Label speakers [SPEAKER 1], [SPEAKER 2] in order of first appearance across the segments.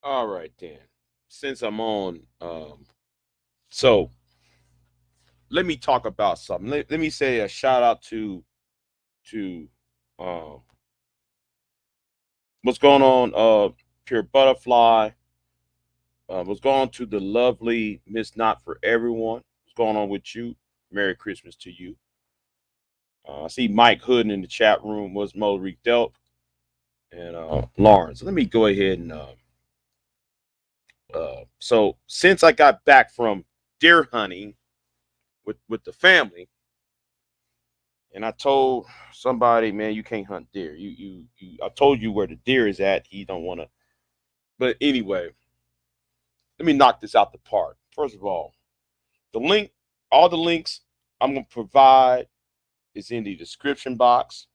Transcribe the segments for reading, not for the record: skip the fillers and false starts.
[SPEAKER 1] All right then. Since I'm on, so let me talk about something. Let me say a shout out to um what's going on, Pure Butterfly. What's going on to the lovely Miss Not for Everyone. What's going on with you? Merry Christmas to you. I see Mike Hood in the chat room. Was Mo Delp and Lawrence. Let me go ahead and so since I got back from deer hunting with the family, and I told somebody, man, you can't hunt deer. I told you where the deer is at. He don't want to. But anyway, let me knock this out the park. First of all, the link, all the links I'm gonna provide is in the description box.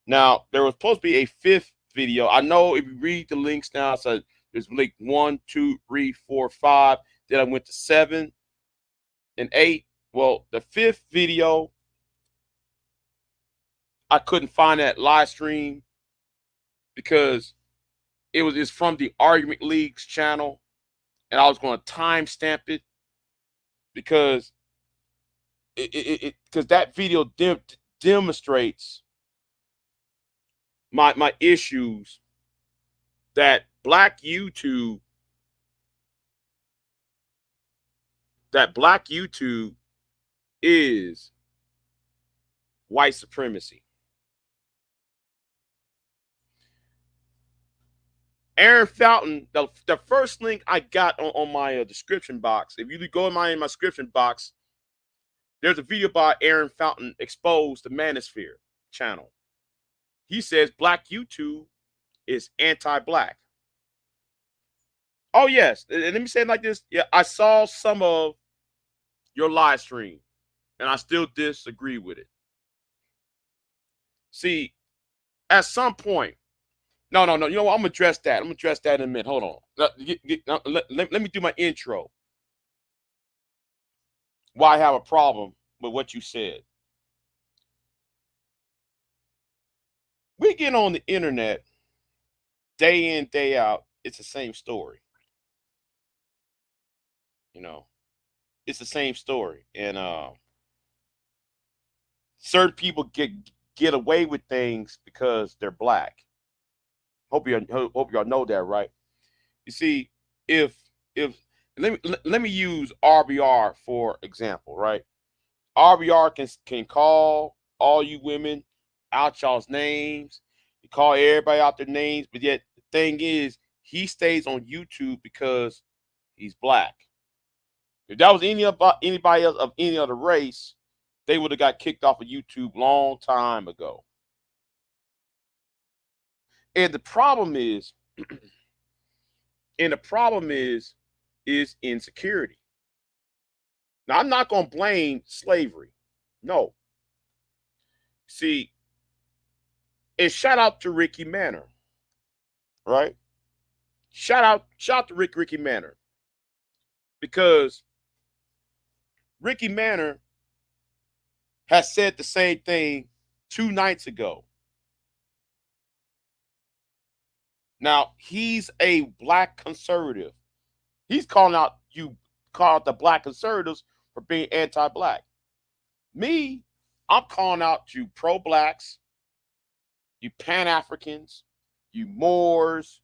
[SPEAKER 1] Now there was supposed to be a fifth video. I know if you read the links now, so there's link 1, 2, 3, 4, 5. Then I went to 7 and 8. Well, the fifth video, I couldn't find that live stream because it's from the Argument League's channel, and I was going to timestamp it because because that video demonstrates my issues that black YouTube is white supremacy. Aaron Fountain, the first link I got on my description box, if you go in my description box, there's a video by Aaron Fountain exposed the Manosphere channel. He says black YouTube is anti-black. Oh yes, and let me say it like this. Yeah, I saw some of your live stream, and I still disagree with it. See, at some point, no. You know what? I'm gonna address that. I'm gonna address that in a minute. Hold on. Let me do my intro. Why I have a problem with what you said. We get on the internet day in, day out. It's the same story. You know, it's the same story, and certain people get away with things because they're black. Hope y'all know that, right? You see, if let me use RBR for example, right? RBR can call all you women out y'all's names. He call everybody out their names, but yet the thing is, he stays on YouTube because he's black. If that was anybody else of any other race, they would have got kicked off of YouTube long time ago. And the problem is, is insecurity. Now I'm not going to blame slavery. No. See, and shout out to Ricky Manor, right? Shout out to Ricky Manor, because Ricky Manor has said the same thing 2 nights ago. Now he's a black conservative. He's calling out the black conservatives for being anti-black. Me, I'm calling out you pro-blacks, you Pan-Africans, you Moors,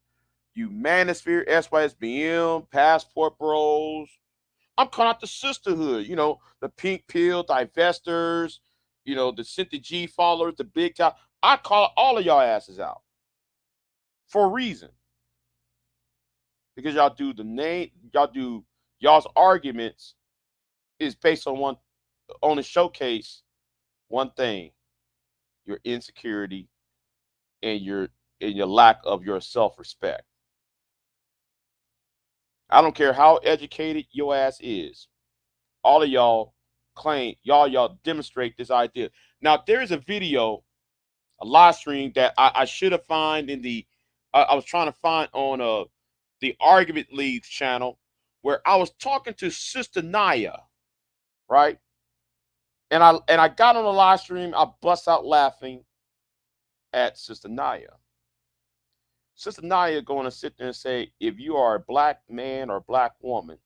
[SPEAKER 1] you Manosphere, SYSBM, Passport Bros. I'm calling out the sisterhood, the pink pill divestors, the Cynthia G followers, the big top. I call all of y'all asses out for a reason. Because y'all's arguments is based on a showcase one thing: your insecurity and your lack of your self-respect. I don't care how educated your ass is. All of y'all claim y'all demonstrate this idea. Now there is a video, a live stream that I should have found in the I was trying to find on the Argument League channel, where I was talking to Sister Naya, right? And I got on the live stream, I bust out laughing at Sister Naya. Sister Naya going to sit there and say, if you are a black man or black woman,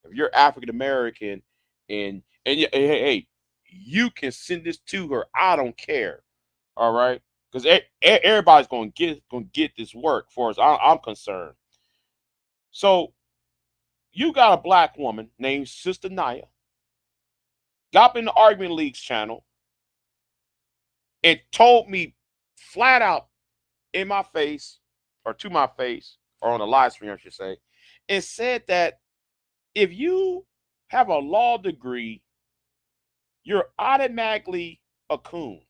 [SPEAKER 1] if you're African American, and hey, you can send this to her. I don't care. All right, because everybody's gonna get this work, as far as I'm concerned. So you got a black woman named Sister Naya, got up in the Argument League's channel and told me flat out in my face, or to my face, or on a live stream, I should say, and said that if you have a law degree, you're automatically a coon.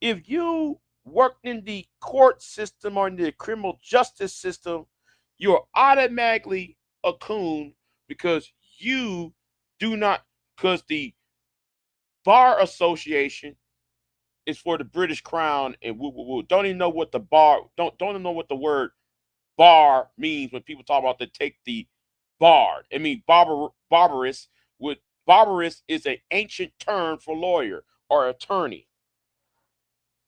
[SPEAKER 1] If you worked in the court system or in the criminal justice system, you're automatically a coon because you do not, because the Bar Association is for the British Crown and woo woo woo. Don't even know what the bar, don't even know what the word bar means when people talk about they take the barred. I mean barbarous would barbarous is an ancient term for lawyer or attorney.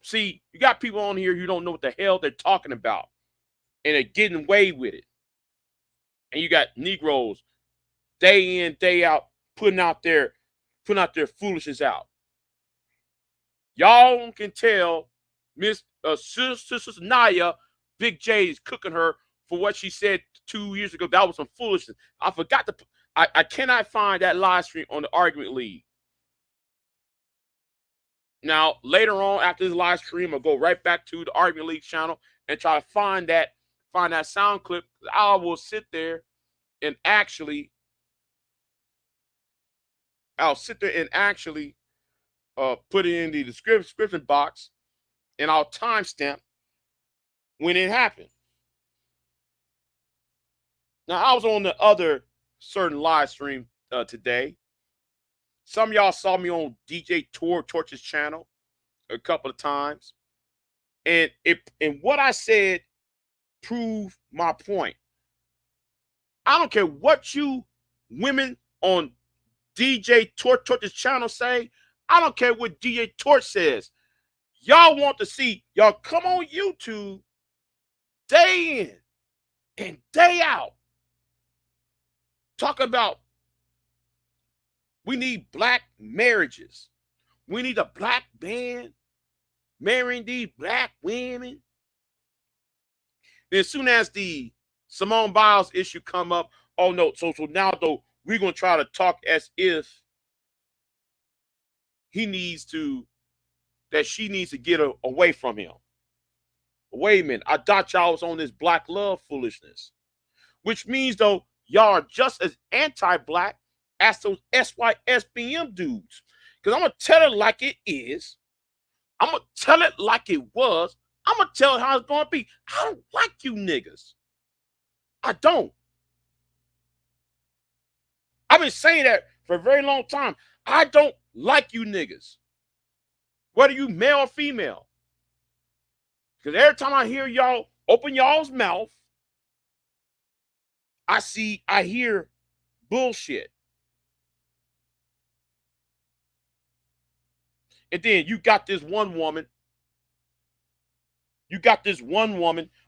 [SPEAKER 1] See, you got people on here who don't know what the hell they're talking about, and they're getting away with it. And you got Negroes day in, day out, putting out their foolishness out. Y'all can tell Miss Sister Naya, Big J is cooking her for what she said 2 years ago. That was some foolishness. I forgot to. I cannot find that live stream on the Argument League. Now, later on, after this live stream, I'll go right back to the Argument League channel and try to find that sound clip. I will sit there and actually, put it in the description box, and I'll timestamp when it happened. Now, I was on the other certain live stream today. Some of y'all saw me on DJ Torch's channel a couple of times. And what I said proved my point. I don't care what you women on DJ Torch's channel say. I don't care what DJ Torch says. Y'all want to see, y'all come on YouTube day in and day out. Talk about we need black marriages. We need a black man marrying these black women. Then as soon as the Simone Biles issue come up, oh no, so now though we're gonna try to talk as if she needs to get away from him. Wait a minute, I thought y'all was on this black love foolishness, which means though y'all are just as anti-black as those SYSBM dudes. Because I'm gonna tell it like it is. I'm gonna tell it like it was. I'm gonna tell it how it's gonna be. I don't like you niggas. I don't. I've been saying that for a very long time. I don't like you niggas. Whether you male or female. Because every time I hear y'all open y'all's mouth, I hear bullshit. And then you got this one woman.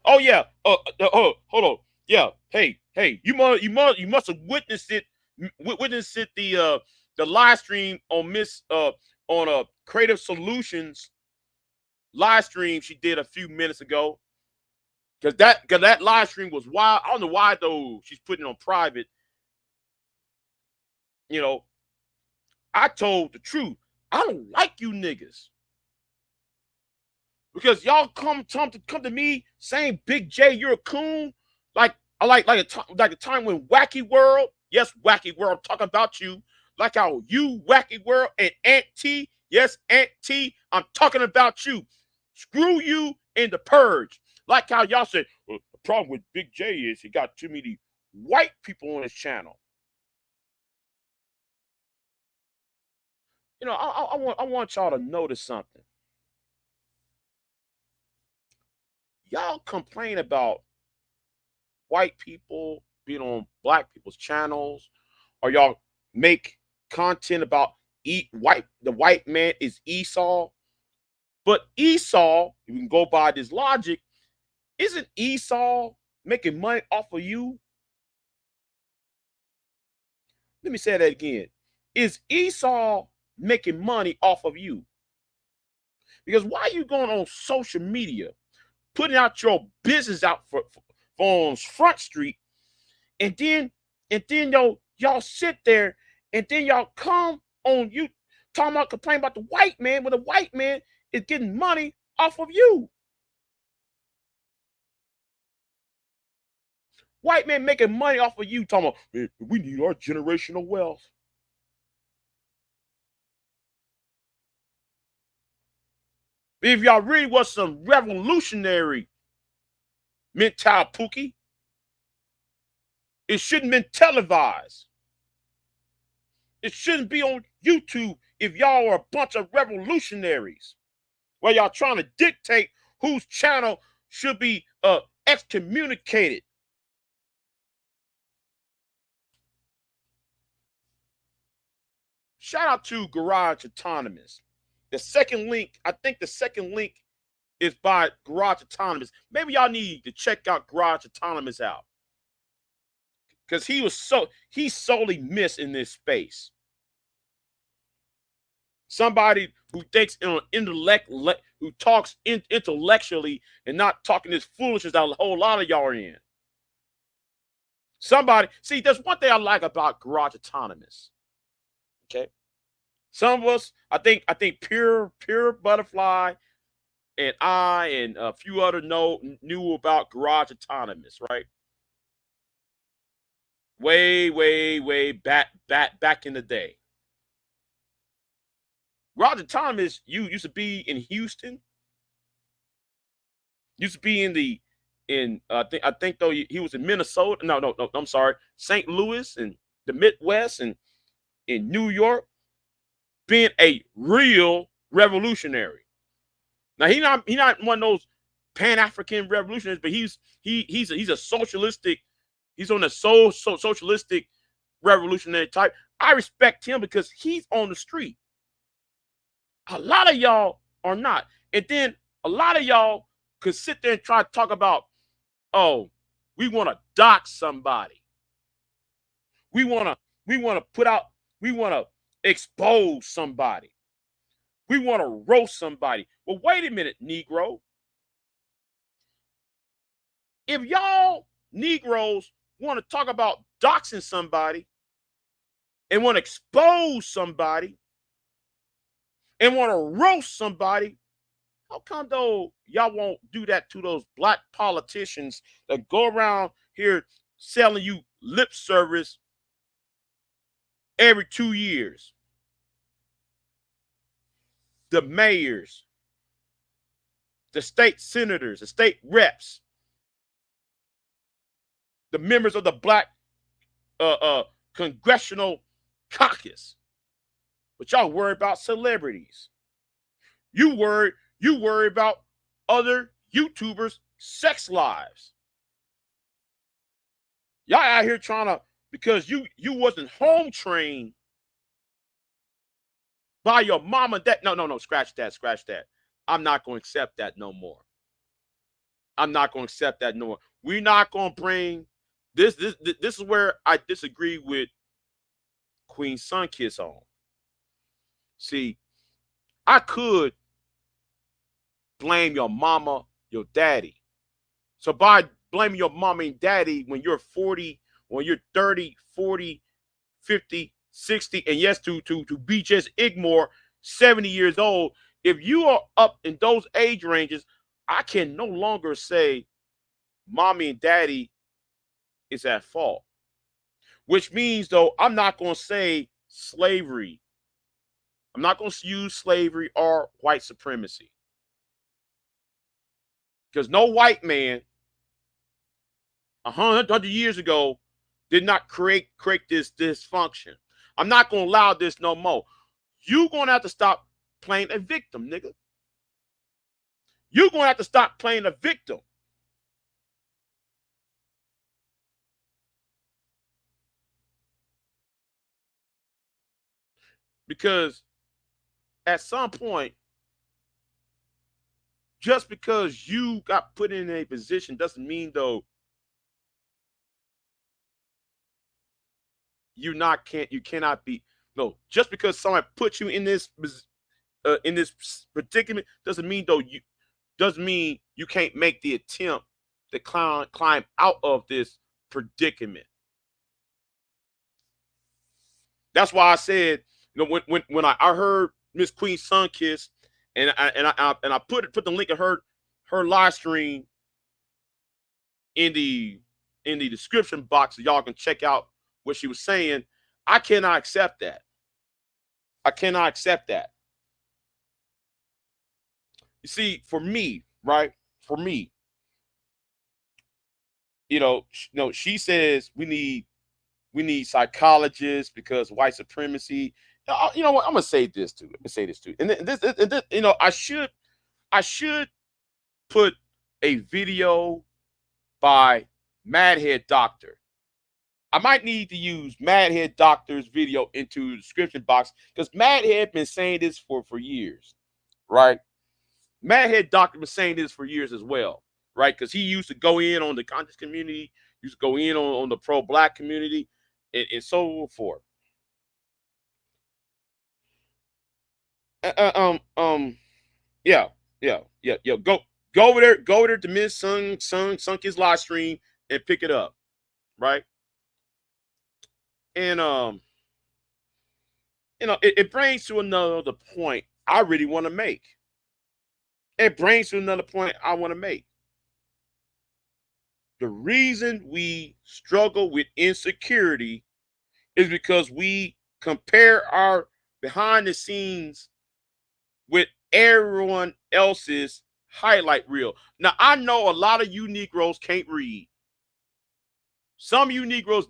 [SPEAKER 1] Oh yeah. Hold on. Yeah. Hey. You must have witnessed it. The live stream on Creative Solutions live stream she did a few minutes ago. Because that live stream was wild. I don't know why though she's putting it on private. You know, I told the truth. I don't like you niggas. Because y'all come to me saying, Big J, you're a coon. Like a time when Wacky World, yes, Wacky World, I'm talking about you. Like how you, Wacky World, and Aunt T, yes, Aunt T, I'm talking about you. Screw you in the purge. Like how y'all said, well, the problem with Big J is he got too many white people on his channel. You know, I want y'all to notice something. Y'all complain about white people being on black people's channels, or y'all make content about the white man is Esau. But Esau, you can go by this logic, Isn't Esau making money off of you? Let me say that again. Is Esau making money off of you? Because why are you going on social media, putting out your business out for on Front Street, and then y'all sit there, and then y'all come on you talking about complaining about the white man when the white man is getting money off of you. White man making money off of you, talking about, man, we need our generational wealth. If y'all really was some revolutionary mental Pookie, it shouldn't have been televised. It shouldn't be on YouTube if y'all are a bunch of revolutionaries. While y'all trying to dictate whose channel should be excommunicated. Shout out to Garage Autonomous. The second link, I think the second link is by Garage Autonomous. Maybe y'all need to check out Garage Autonomous out. Because he solely missed in this space. Somebody who thinks who talks intellectually and not talking this foolishness that a whole lot of y'all are in. Somebody, see, there's one thing I like about Garage Autonomous. Okay. Some of us, I think Pure Butterfly and I and a few other knew about Garage Autonomous, right? Way back in the day. Garage Autonomous used to be in Houston. Used to be I think though he was in Minnesota. No, I'm sorry, St. Louis and the Midwest and in New York, being a real revolutionary. Now he not one of those Pan-African revolutionaries, but he's a socialistic. He's on the socialistic revolutionary type. I respect him because he's on the street. A lot of y'all are not, and then a lot of y'all could sit there and try to talk about, oh, we want to dox somebody. We want to put out. We want to expose somebody. We want to roast somebody. Well, wait a minute, Negro. If y'all Negroes want to talk about doxing somebody and want to expose somebody and want to roast somebody, how come though y'all won't do that to those black politicians that go around here selling you lip service every 2 years? The mayors, the state senators, the state reps, the members of the black congressional caucus. But y'all worry about celebrities. You worry about other YouTubers' sex lives. Y'all out here trying to, because you wasn't home trained by your mama. That no, scratch that. I'm not going to accept that no more. I'm not going to accept that no more. We're not going to bring this is where I disagree with Queen Sunkiss on. See, I could blame your mama, your daddy. So by blaming your mama and daddy when you're 40, when you're 30, 40, 50, 60, and yes, to be just ignore 70 years old, if you are up in those age ranges, I can no longer say mommy and daddy is at fault. Which means, though, I'm not going to say slavery. I'm not going to use slavery or white supremacy. Because no white man 100 years ago did not create this dysfunction. I'm not going to allow this no more. You're going to have to stop playing a victim, nigga. You're going to have to stop playing a victim. Because at some point, just because you got put in a position doesn't mean though you cannot be. No, just because someone put you in this predicament doesn't mean though you can't make the attempt to climb out of this predicament. That's why I said, when I heard Miss Queen Sunkiss, and I put the link of her live stream in the description box so y'all can check out what she was saying. I cannot accept that. I cannot accept that. You see, for me, right? For me, she says we need psychologists because white supremacy. You know what? I'm gonna say this too. Let me say this too. And this, I should put a video by Madhead Doctor. I might need to use Madhead Doctor's video into the description box because Madhead been saying this for years, right? Madhead Doctor been saying this for years as well, right? Because he used to go in on the conscious community, used to go in on the pro-black community, and so forth. Uh, uh, um, um, yeah, yeah. Go over there to Miss Sunki's live stream and pick it up, right? And it brings to another point I really want to make. It brings to another point I want to make. The reason we struggle with insecurity is because we compare our behind the scenes with everyone else's highlight reel. Now, I know a lot of you Negroes can't read. Some of you Negroes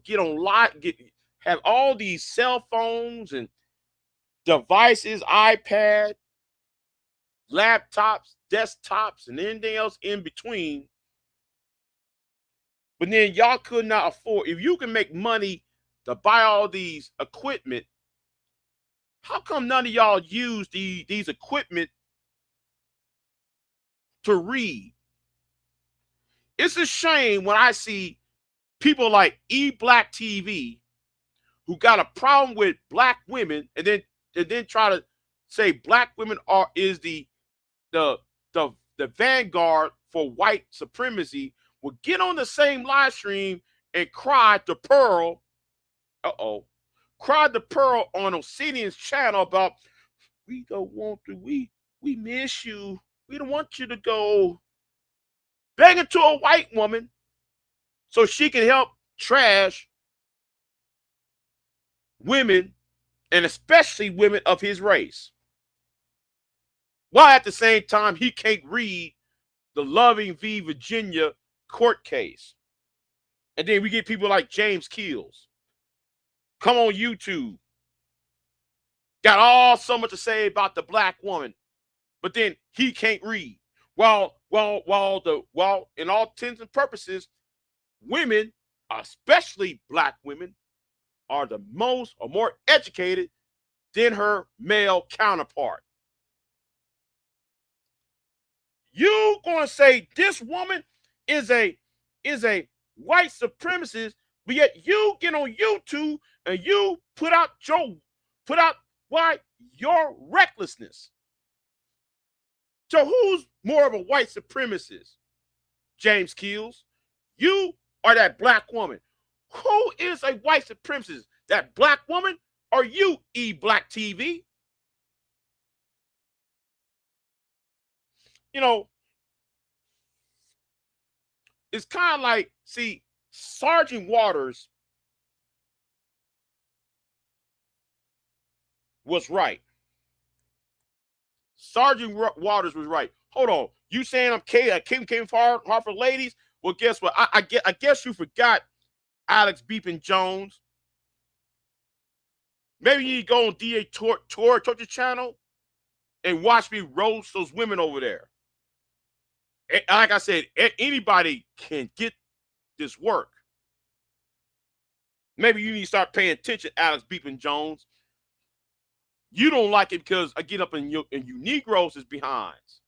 [SPEAKER 1] have all these cell phones and devices, iPad, laptops, desktops, and anything else in between. But then y'all could not afford, if you can make money to buy all these equipment, how come none of y'all use these equipment to read? It's a shame when I see people like Black TV who got a problem with black women and then try to say black women is the the vanguard for white supremacy, will get on the same live stream and cry to Pearl. Cried to Pearl on Obsidian's channel about we don't want to, we miss you. We don't want you to go. Begging to a white woman so she can help trash women, and especially women of his race. While at the same time, he can't read the Loving v. Virginia court case. And then we get people like James Keels. Come on YouTube. Got all so much to say about the black woman, but then he can't read. While in all intents and purposes, women, especially black women, are the most or more educated than her male counterpart. You gonna say this woman is a white supremacist, but yet you get on YouTube and you put out why your recklessness. So who's more of a white supremacist? James Keels, you or that black woman? Who is a white supremacist? That black woman or you, Black TV? It's kind of like, see, Sergeant Waters was right. Sergeant Waters was right. Hold on. You saying I'm came far for ladies? Well, guess what? I guess you forgot Alex Beepin Jones. Maybe you need to go on DA Torture channel and watch me roast those women over there. And like I said, anybody can get this work. Maybe you need to start paying attention, Alex Beepin Jones. You don't like it because I get up in you Negroes' behinds.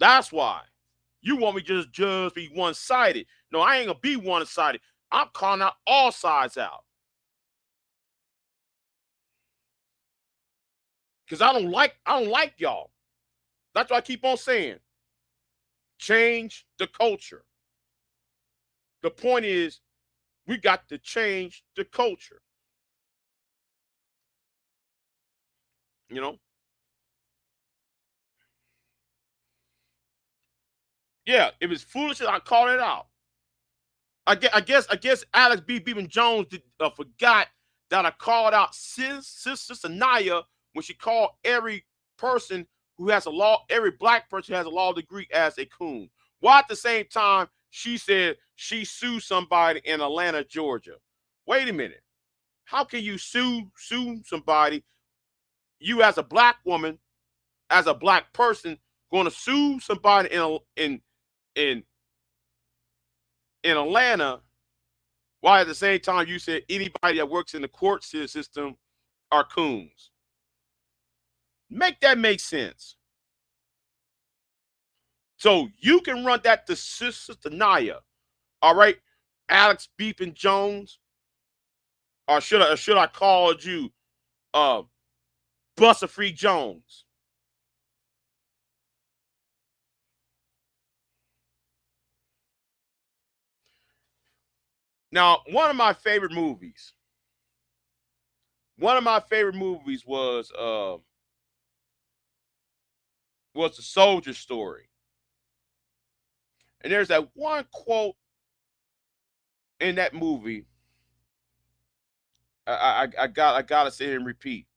[SPEAKER 1] That's why. You want me to just be one-sided. No, I ain't gonna be one-sided. I'm calling out all sides out. Because I don't like y'all. That's what I keep on saying. Change the culture. The point is, we got to change the culture. You know? Yeah, if it's foolishness, I call it out. I guess Alex B. Beeman Jones forgot that I called out Sister Naya when she called every person who has a law, every black person who has a law degree as a coon. While at the same time, she said she sued somebody in Atlanta, Georgia. Wait a minute. How can you sue somebody? You as a black woman, as a black person, going to sue somebody in in Atlanta, while at the same time you said anybody that works in the court system are coons. Make that make sense. So you can run that to Sister Naya, all right, Alex Beepin Jones, or should I call you Buster Free Jones? Now, one of my favorite movies was the Soldier Story, and there's that one quote in that movie. I gotta sit here and repeat.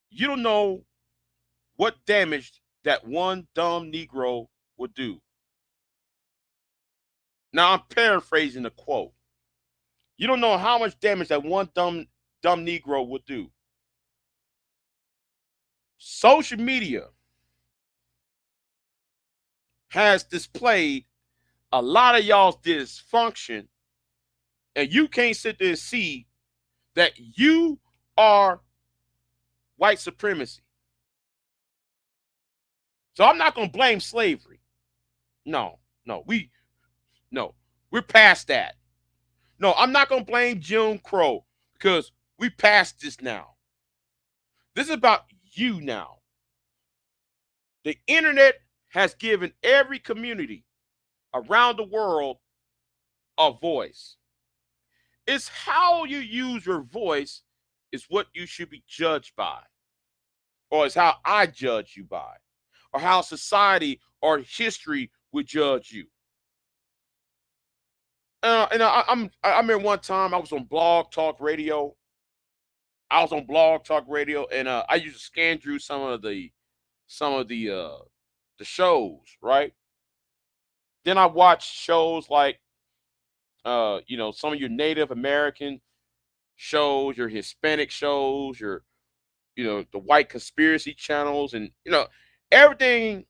[SPEAKER 1] You don't know what damage that one dumb Negro would do. Now I'm paraphrasing the quote. You don't know how much damage that one dumb Negro would do. Social media has displayed a lot of y'all's dysfunction, and you can't sit there and see that you are white supremacy. So I'm not gonna blame slavery. No, no, no, we're past that. No, I'm not gonna blame Jim Crow because we past this now. This is about you now. The internet has given every community around the world a voice. It's how you use your voice is what you should be judged by, or it's how I judge you by, or how society or history would judge you. I remember one time I was on Blog Talk Radio. I was on Blog Talk Radio, and I used to scan through some of the shows, right? Then I watched shows like some of your Native American shows, your Hispanic shows, your the white conspiracy channels, and everything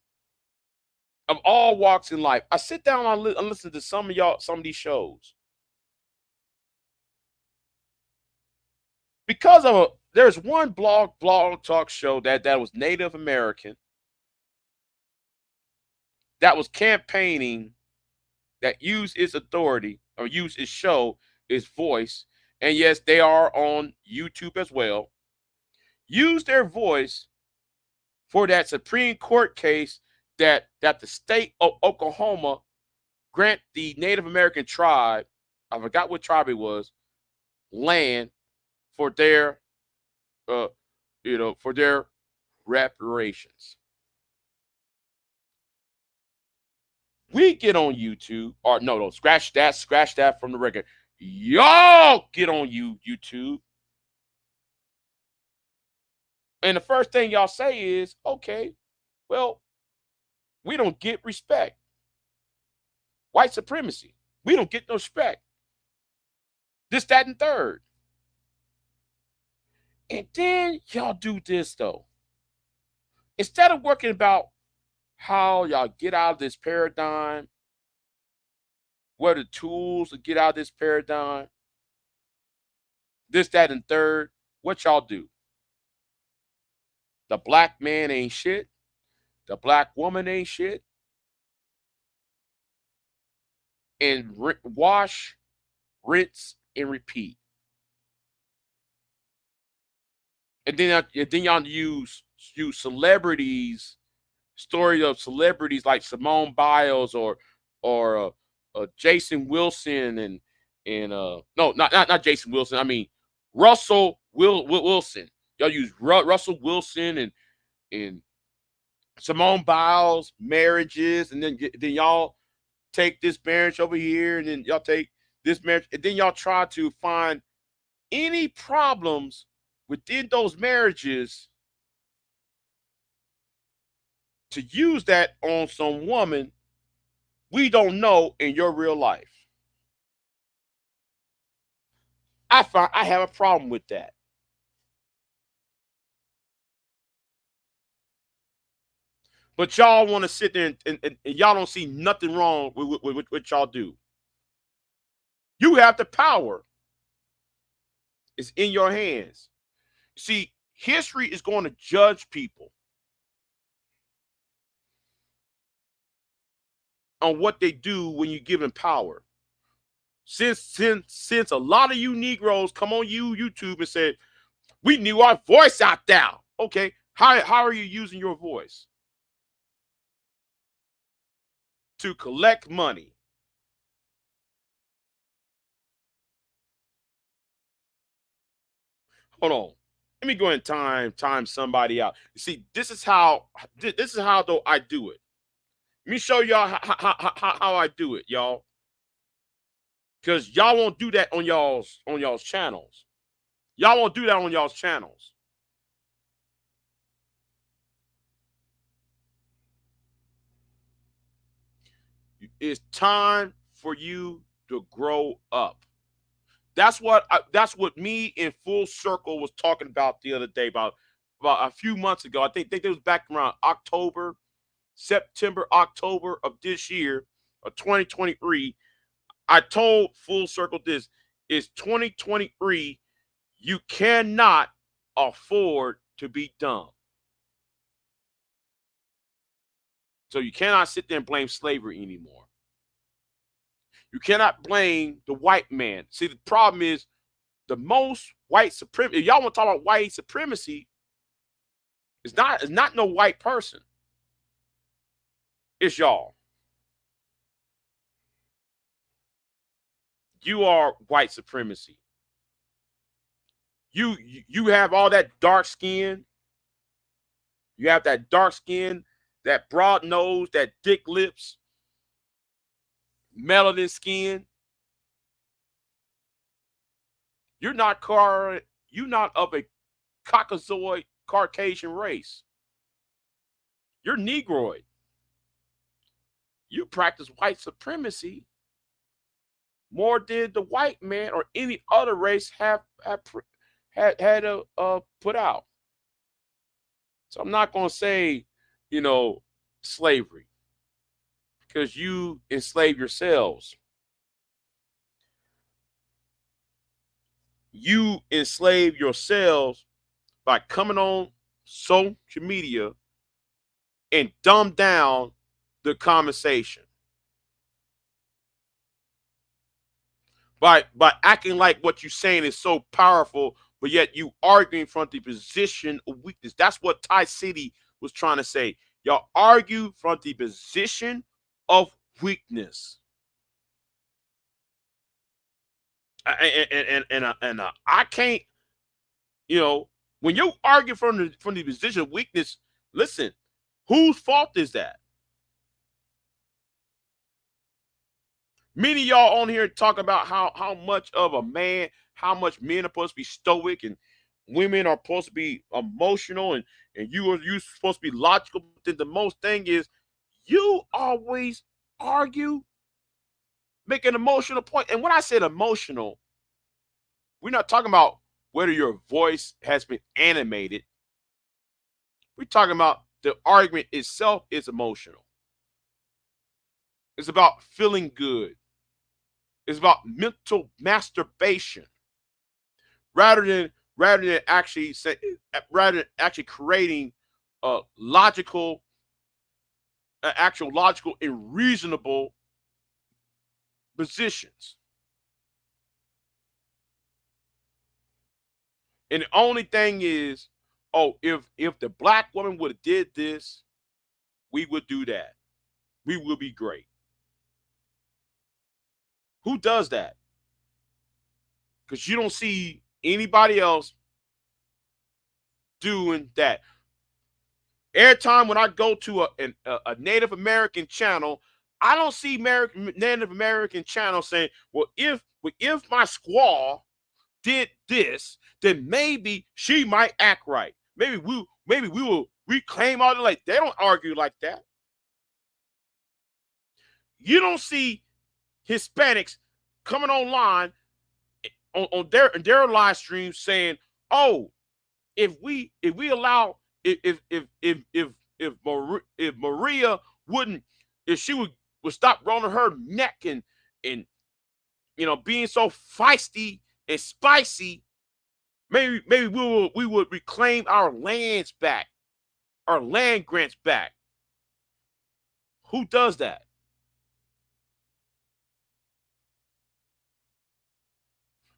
[SPEAKER 1] of all walks in life. I sit down and listen to some of these shows because there's one blog talk show that was Native American that was campaigning, that used its authority or used its show, its voice, and yes, they are on YouTube as well. Use their voice for that Supreme Court case that the state of Oklahoma grant the Native American tribe, I forgot what tribe it was, land for their for their reparations. We get on YouTube, or no, scratch that from the record. Y'all get on YouTube, and the first thing y'all say is, okay, well, we don't get respect. White supremacy. We don't get no respect. This, that, and third. And then y'all do this though. Instead of working about how y'all get out of this paradigm, what are the tools to get out of this paradigm, this, that, and third, what y'all do? The black man ain't shit. The black woman ain't shit. and wash, rinse, and repeat. And then y'all use celebrities, story of celebrities like Simone Biles or Jason Wilson and no, not Jason Wilson. I mean Russell Wilson. Y'all use Russell Wilson and Simone Biles marriages, and then y'all take this marriage over here, and then y'all take this marriage, and then y'all try to find any problems within those marriages to use that on some woman we don't know in your real life. I have a problem with that. But y'all want to sit there and y'all don't see nothing wrong with what y'all do. You have the power. It's in your hands. See, history is going to judge people on what they do when you give them power. Since a lot of you Negroes come on YouTube and say, we knew our voice out there. Okay, how are you using your voice? To collect money. Hold on. Let me go and time somebody out. You see, this is how though I do it. Let me show y'all how I do it, y'all. Because y'all won't do that on y'all's channels. Y'all won't do that on y'all's channels. It's time for you to grow up. That's what me in Full Circle was talking about the other day, about a few months ago. I think it was back around September, October of this year, of 2023. I told Full Circle this: it's 2023. You cannot afford to be dumb. So you cannot sit there and blame slavery anymore. You cannot blame the white man. See, the problem is the most white supremacy. If y'all want to talk about white supremacy, it's not no white person. It's y'all. You are white supremacy. You have all that dark skin. You have that dark skin, that broad nose, that thick lips, melanin skin. You're not of a Caucasoid Caucasian race. You're Negroid. You practice white supremacy more than the white man or any other race had put out. So I'm not going to say, slavery, because you enslave yourselves. You enslave yourselves by coming on social media and dumb down the conversation. By acting like what you're saying is so powerful, but yet you arguing from the position of weakness. That's what Ty City was trying to say. Y'all argue from the position of weakness. And I can't, when you argue from the position of weakness, listen, whose fault is that? Many of y'all on here talk about how much of a man, how much men are supposed to be stoic and women are supposed to be emotional, and you supposed to be logical. But then the most thing is you always argue, make an emotional point. And when I said emotional, we're not talking about whether your voice has been animated. We're talking about the argument itself is emotional. It's about feeling good. It's about mental masturbation, rather than actually creating actual logical and reasonable positions. And the only thing is, oh, if the black woman would have did this, we would do that. We will be great. Who does that? Because you don't see anybody else doing that. Every time when I go to a Native American channel, I don't see Native American channel saying, well, if my squaw did this, then maybe she might act right. Maybe we will reclaim all the like. They don't argue like that. You don't see Hispanics coming online on their live streams saying, "Oh, if we allow if Maria wouldn't if she would stop rolling her neck and being so feisty and spicy, maybe we would reclaim our lands back, our land grants back." Who does that?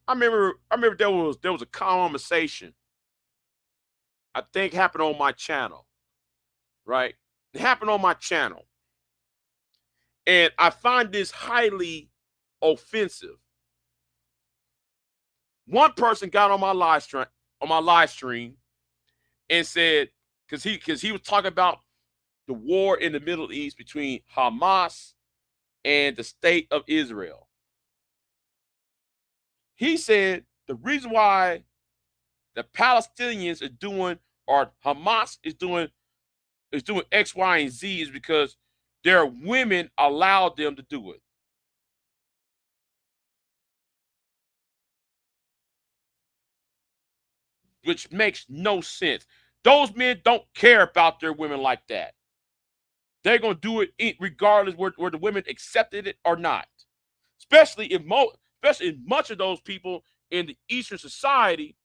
[SPEAKER 1] I remember there was a conversation I think happened on my channel, right? It happened on my channel. And I find this highly offensive. One person got on my live stream and said, because he was talking about the war in the Middle East between Hamas and the state of Israel. He said the reason why the Palestinians are doing, or Hamas is doing X, Y, and Z is because their women allowed them to do it. Which makes no sense. Those men don't care about their women like that. They're going to do it regardless where the women accepted it or not. Especially if much of those people in the Eastern society.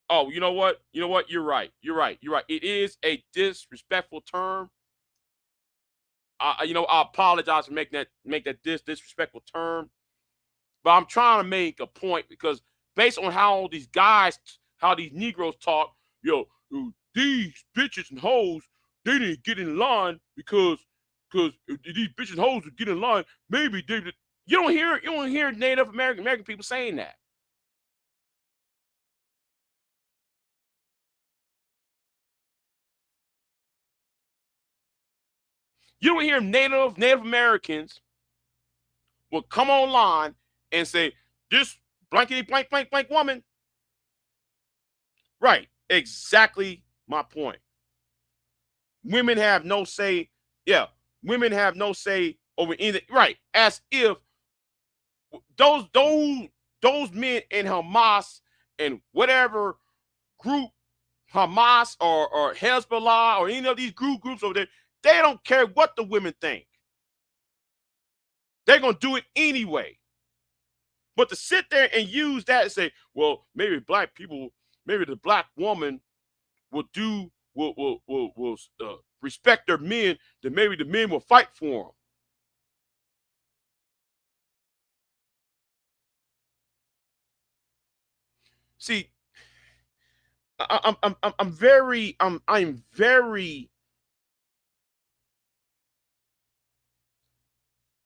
[SPEAKER 1] Oh, you know what? You know what? You're right. You're right. You're right. It is a disrespectful term. I apologize for make that disrespectful term. But I'm trying to make a point because based on how these Negroes talk, these bitches and hoes, they didn't get in line because these bitches and hoes would get in line. Maybe they did. You don't hear Native American people saying that. You don't hear Native Americans will come online and say this blankety blank blank blank woman. Right, exactly my point. Women have no say. Yeah, women have no say over anything. Right, as if those those those men in Hamas and whatever group, Hamas or Hezbollah or any of these groups over there, they don't care what the women think. They're gonna do it anyway. But to sit there and use that and say, well, maybe black people, maybe the black woman will respect their men, then maybe the men will fight for them. See, I'm very I'm very.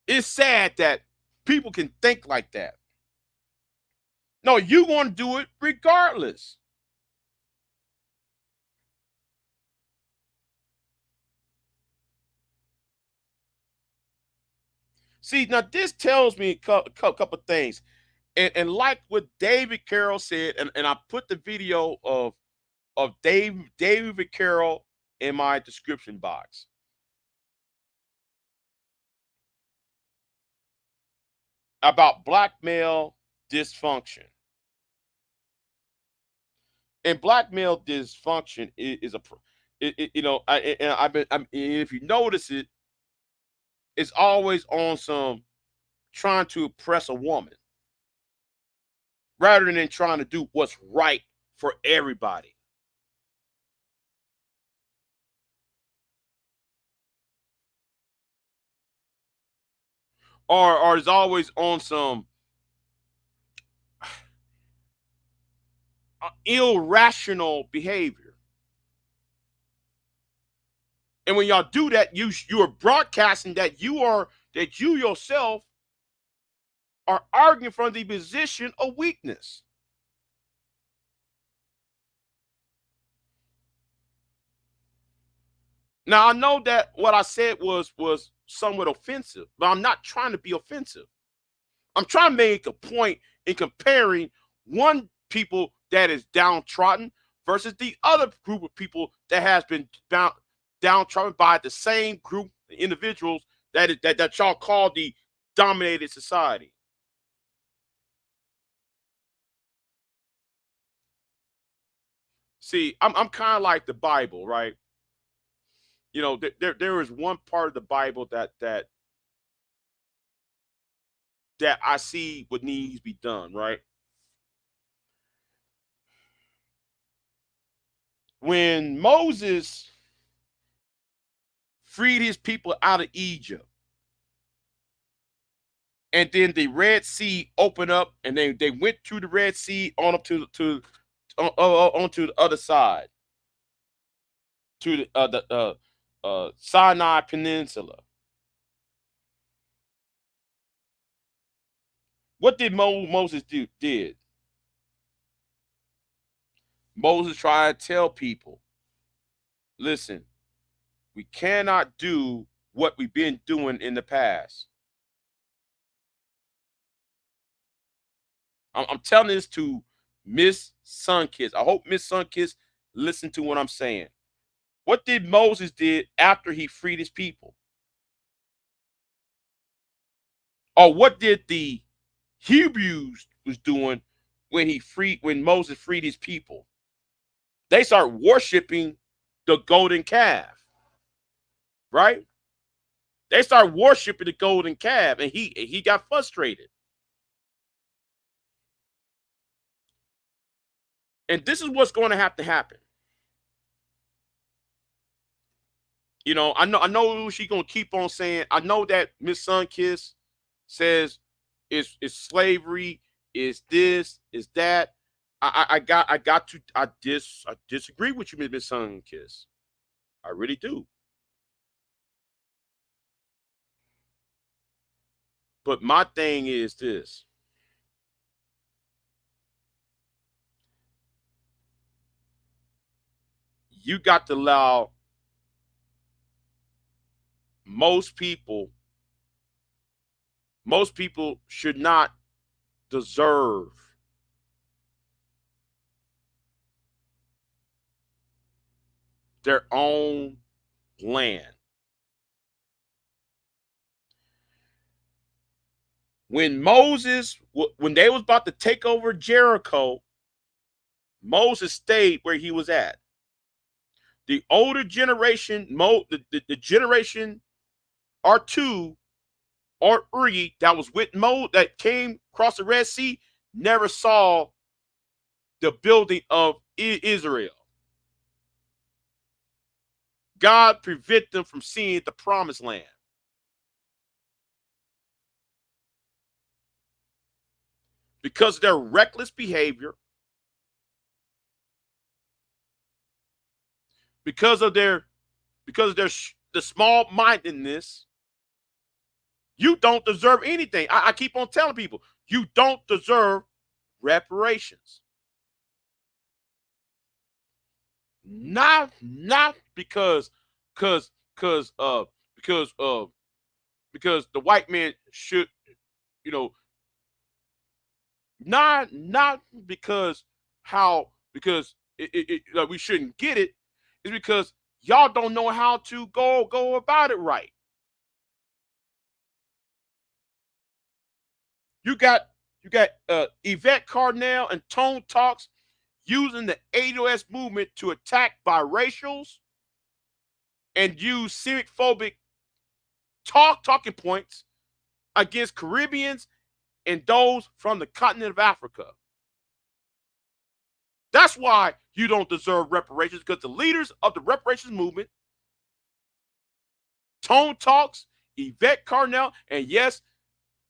[SPEAKER 1] It's sad that people can think like that. No, you want to do it regardless. See, now this tells me a couple things, and like what David Carroll said, and I put the video of David Carroll in my description box about black male dysfunction. And black male dysfunction is a, I've been, if you notice it, it's always on some trying to oppress a woman rather than trying to do what's right for everybody. or is always on some irrational behavior. And when y'all do that, you are broadcasting that you yourself are arguing from the position of weakness. Now I know that what I said was somewhat offensive, but I'm not trying to be offensive. I'm trying to make a point in comparing one people that is downtrodden versus the other group of people that has been downtrodden by the same group of individuals that y'all call the dominated society. See, I'm kind of like the Bible, right? You know, there is one part of the Bible that I see what needs to be done, right? When Moses freed his people out of Egypt, and then the Red Sea opened up, and they went through the Red Sea on up onto the other side, to the Sinai Peninsula. What did Moses do? Moses tried to tell people, listen, we cannot do what we've been doing in the past. I'm telling this to Miss Sunkiss. I hope Miss Sunkiss listen to what I'm saying. What did Moses did after he freed his people? Or what did the Hebrews was doing when Moses freed his people? They start worshiping the golden calf, right? They start worshiping the golden calf, and he got frustrated. And this is what's going to have to happen. You know, I know she's gonna keep on saying. I know that Miss Sunkiss says it's slavery, is this, is that. I disagree with you, Miss Sunkiss. I really do. But my thing is this. You got to allow most people should not deserve their own land. When they was about to take over Jericho, Moses stayed where he was at. The older generation, the generation R2 or Uri that was with that came across the Red Sea, never saw the building of Israel. God prevented them from seeing the promised land. Because of their reckless behavior, because of their the small-mindedness, you don't deserve anything. I keep on telling people, you don't deserve reparations. Not because because the white man should, you know, not because like we shouldn't get it. It's because y'all don't know how to go about it right. You got Yvette Carnell and Tone Talks using the ADOS movement to attack biracials and use xenophobic talking points against Caribbeans and those from the continent of Africa. That's why you don't deserve reparations, because the leaders of the reparations movement, Tone Talks, Yvette Carnell, and yes,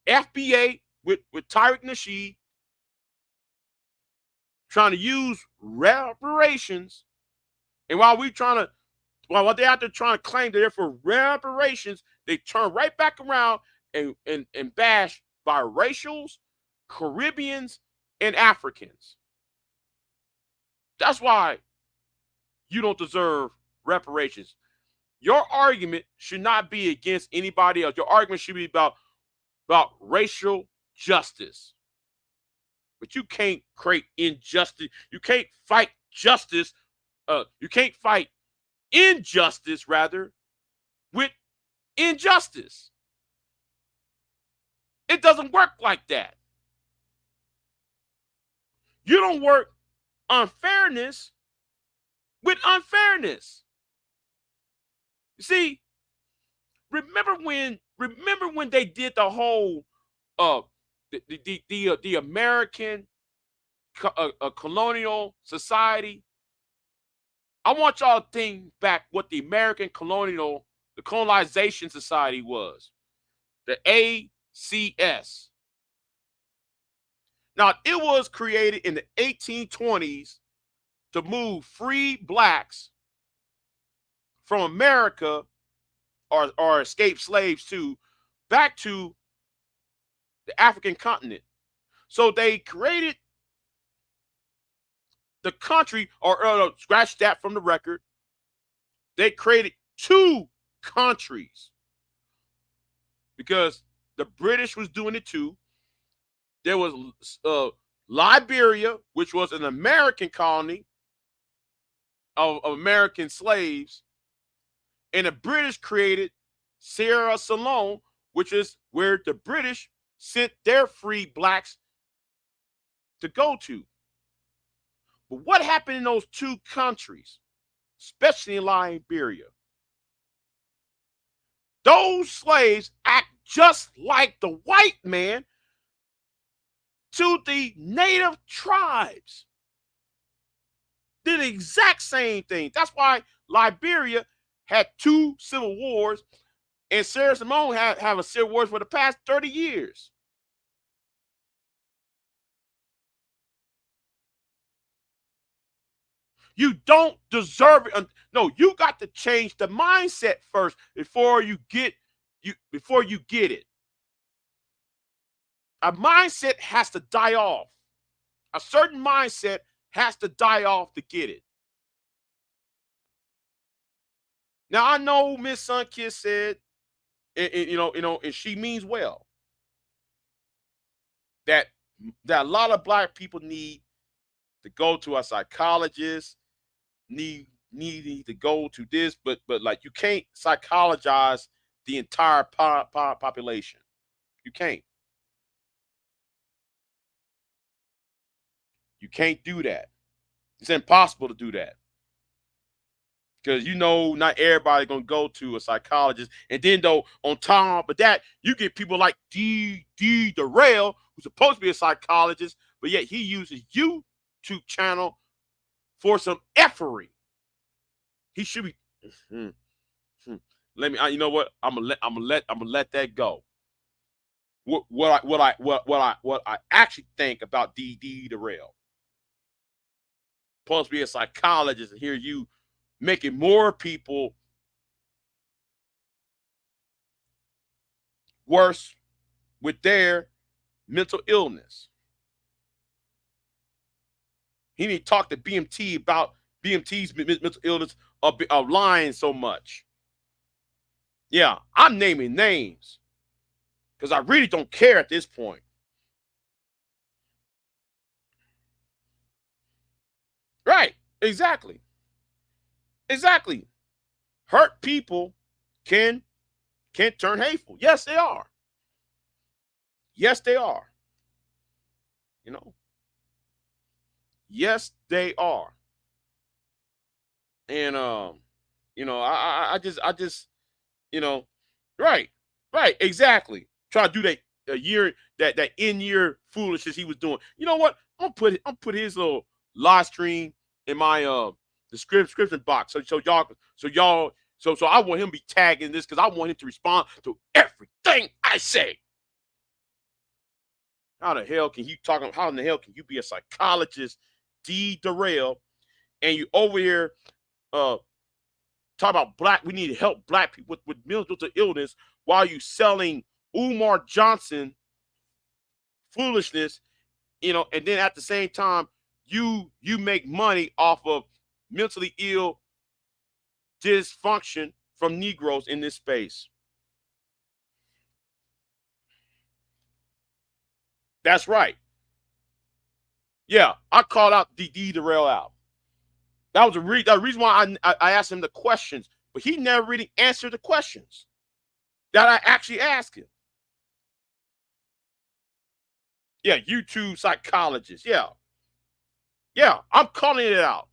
[SPEAKER 1] FBA with Tariq Nasheed trying to use reparations, and while while they're out there trying to claim that they're for reparations, they turn right back around and bash biracials, Caribbeans, and Africans. That's why you don't deserve reparations. Your argument should not be against anybody else. Your argument should be about racial justice. But you can't create injustice. You can't fight justice. You can't fight injustice, rather, with injustice. It doesn't work like that. You don't work unfairness with unfairness. You see, remember when they did the whole the American colonial society? I want y'all to think back what the American colonization society was. The ACS. Now, it was created in the 1820s to move free blacks from America or escaped slaves too back to the African continent. So they created the country, or scratch that from the record. They created two countries because the British was doing it too. There was Liberia, which was an American colony of American slaves, and the British created Sierra Leone, which is where the British sent their free blacks to go to. But what happened in those two countries, especially in Liberia? Those slaves act just like the white man to the native tribes. Did the exact same thing. That's why Liberia had two civil wars, and Sierra Leone have a civil war for the past 30 years. You don't deserve it. No, you got to change the mindset first before you get it. A mindset has to die off. A certain mindset has to die off to get it. Now, I know Miss Sunkiss said, and she means well, that a lot of black people need to go to a psychologist, need to go to this, but like, you can't psychologize the entire population. You can't. You can't do that. It's impossible to do that. Because not everybody gonna go to a psychologist. And then though, on top of that, you get people like D Darrell, who's supposed to be a psychologist, but yet he uses YouTube channel for some effery. He should be. Let me. You know what? I'm gonna let that go. What I actually think about D Darrell. Supposed to be a psychologist, and here you making more people worse with their mental illness. He need to talk to BMT about BMT's mental illness of lying so much. Yeah, I'm naming names because I really don't care at this point. Right, exactly. Hurt people can turn hateful. Yes, they are. Yes, they are. Yes, they are. And I just right, exactly. Try to do that in-year foolishness he was doing. You know what? I'm put his little live stream in my description box. So I want him to be tagging this because I want him to respond to everything I say. How the hell can you talk? How in the hell can you be a psychologist, D. Darrell, and you over here talk about black? We need to help black people with mental illness while you selling Umar Johnson foolishness, and then at the same time you make money off of mentally ill dysfunction from Negroes in this space. That's right. Yeah, I called out D. Darrell out. That was the reason why I asked him the questions, but he never really answered the questions that I actually asked him. Yeah, YouTube psychologist. Yeah. Yeah, I'm calling it out.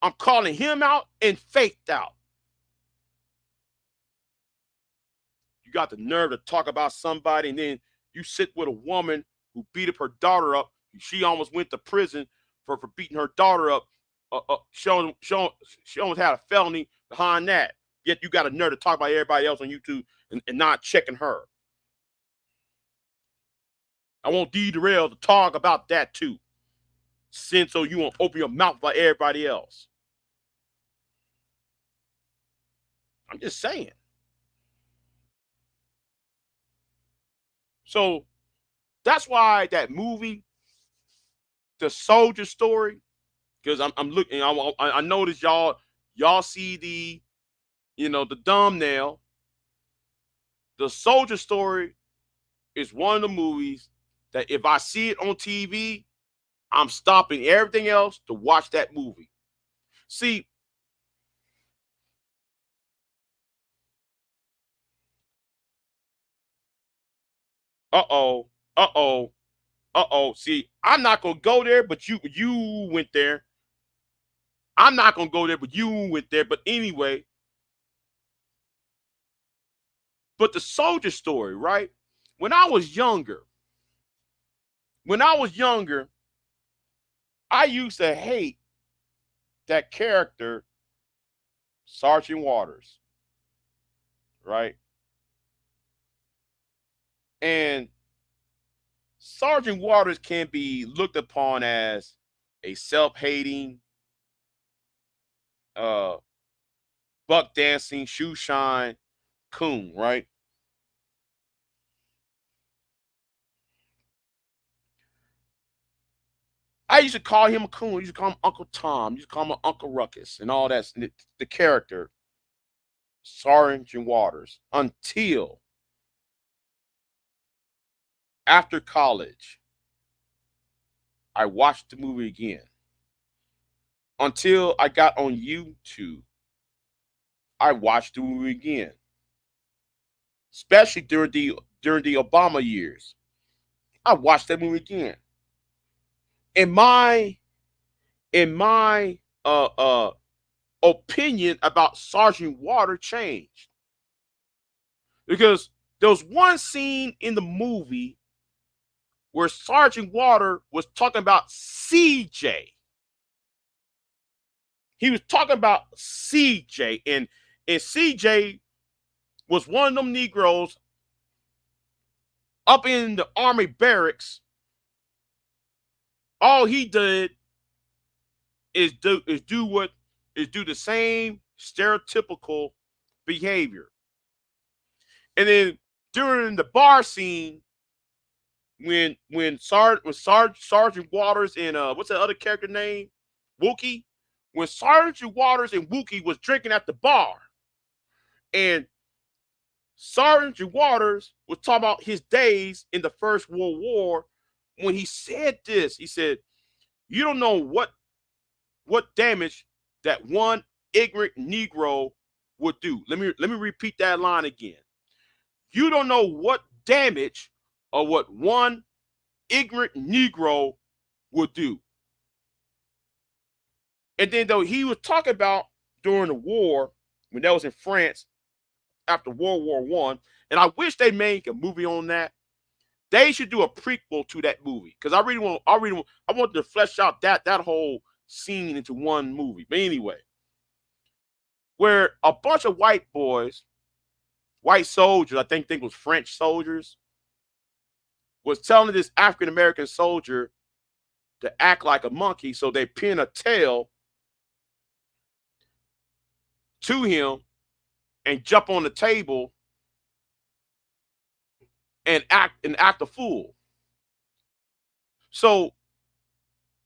[SPEAKER 1] I'm calling him out and Faith out. You got the nerve to talk about somebody, and then you sit with a woman who beat up her daughter up. She almost went to prison for beating her daughter up. She almost had a felony behind that. Yet you got a nerve to talk about everybody else on YouTube and not checking her. I want D. Darrell to talk about that too. Since so you won't open your mouth about everybody else. I'm just saying. So that's why that movie, The Soldier Story, because I'm looking, I noticed y'all see the thumbnail. The Soldier Story is one of the movies that if I see it on TV, I'm stopping everything else to watch that movie. See, uh-oh, uh-oh, uh-oh. See, I'm not gonna go there, but you went there. I'm not gonna go there, but you went there. But anyway, but The Soldier Story, right? When I was younger, I used to hate that character, Sergeant Waters, right? And Sergeant Waters can be looked upon as a self-hating, uh, buck dancing, shoe shine coon, right? I used to call him a coon. I used to call him Uncle Tom. I used to call him Uncle Ruckus and all that. The character, Sergeant Waters, until after college, I watched the movie again. Until I got on YouTube, I watched the movie again, especially during the Obama years. I watched that movie again. In my uh uh opinion about Sergeant Water changed because there was one scene in the movie where Sergeant Water was talking about CJ. He was talking about CJ, and CJ was one of them Negroes up in the army barracks. All he did is do the same stereotypical behavior. And then during the bar scene, when Sergeant Waters and what's that other character name? Wookie. When Sergeant Waters and Wookie was drinking at the bar, and Sergeant Waters was talking about his days in the First World War, when he said this, he said, "You don't know what damage that one ignorant Negro would do." Let me repeat that line again. You don't know what damage or what one ignorant Negro would do. And then though he was talking about during the war, when that was in France after World War One, and I wish they make a movie on that. They should do a prequel to that movie because I want to flesh out that whole scene into one movie. But anyway, where a bunch of white boys white soldiers, I think was French soldiers, was telling this African American soldier to act like a monkey. So they pin a tail to him and jump on the table and act a fool. So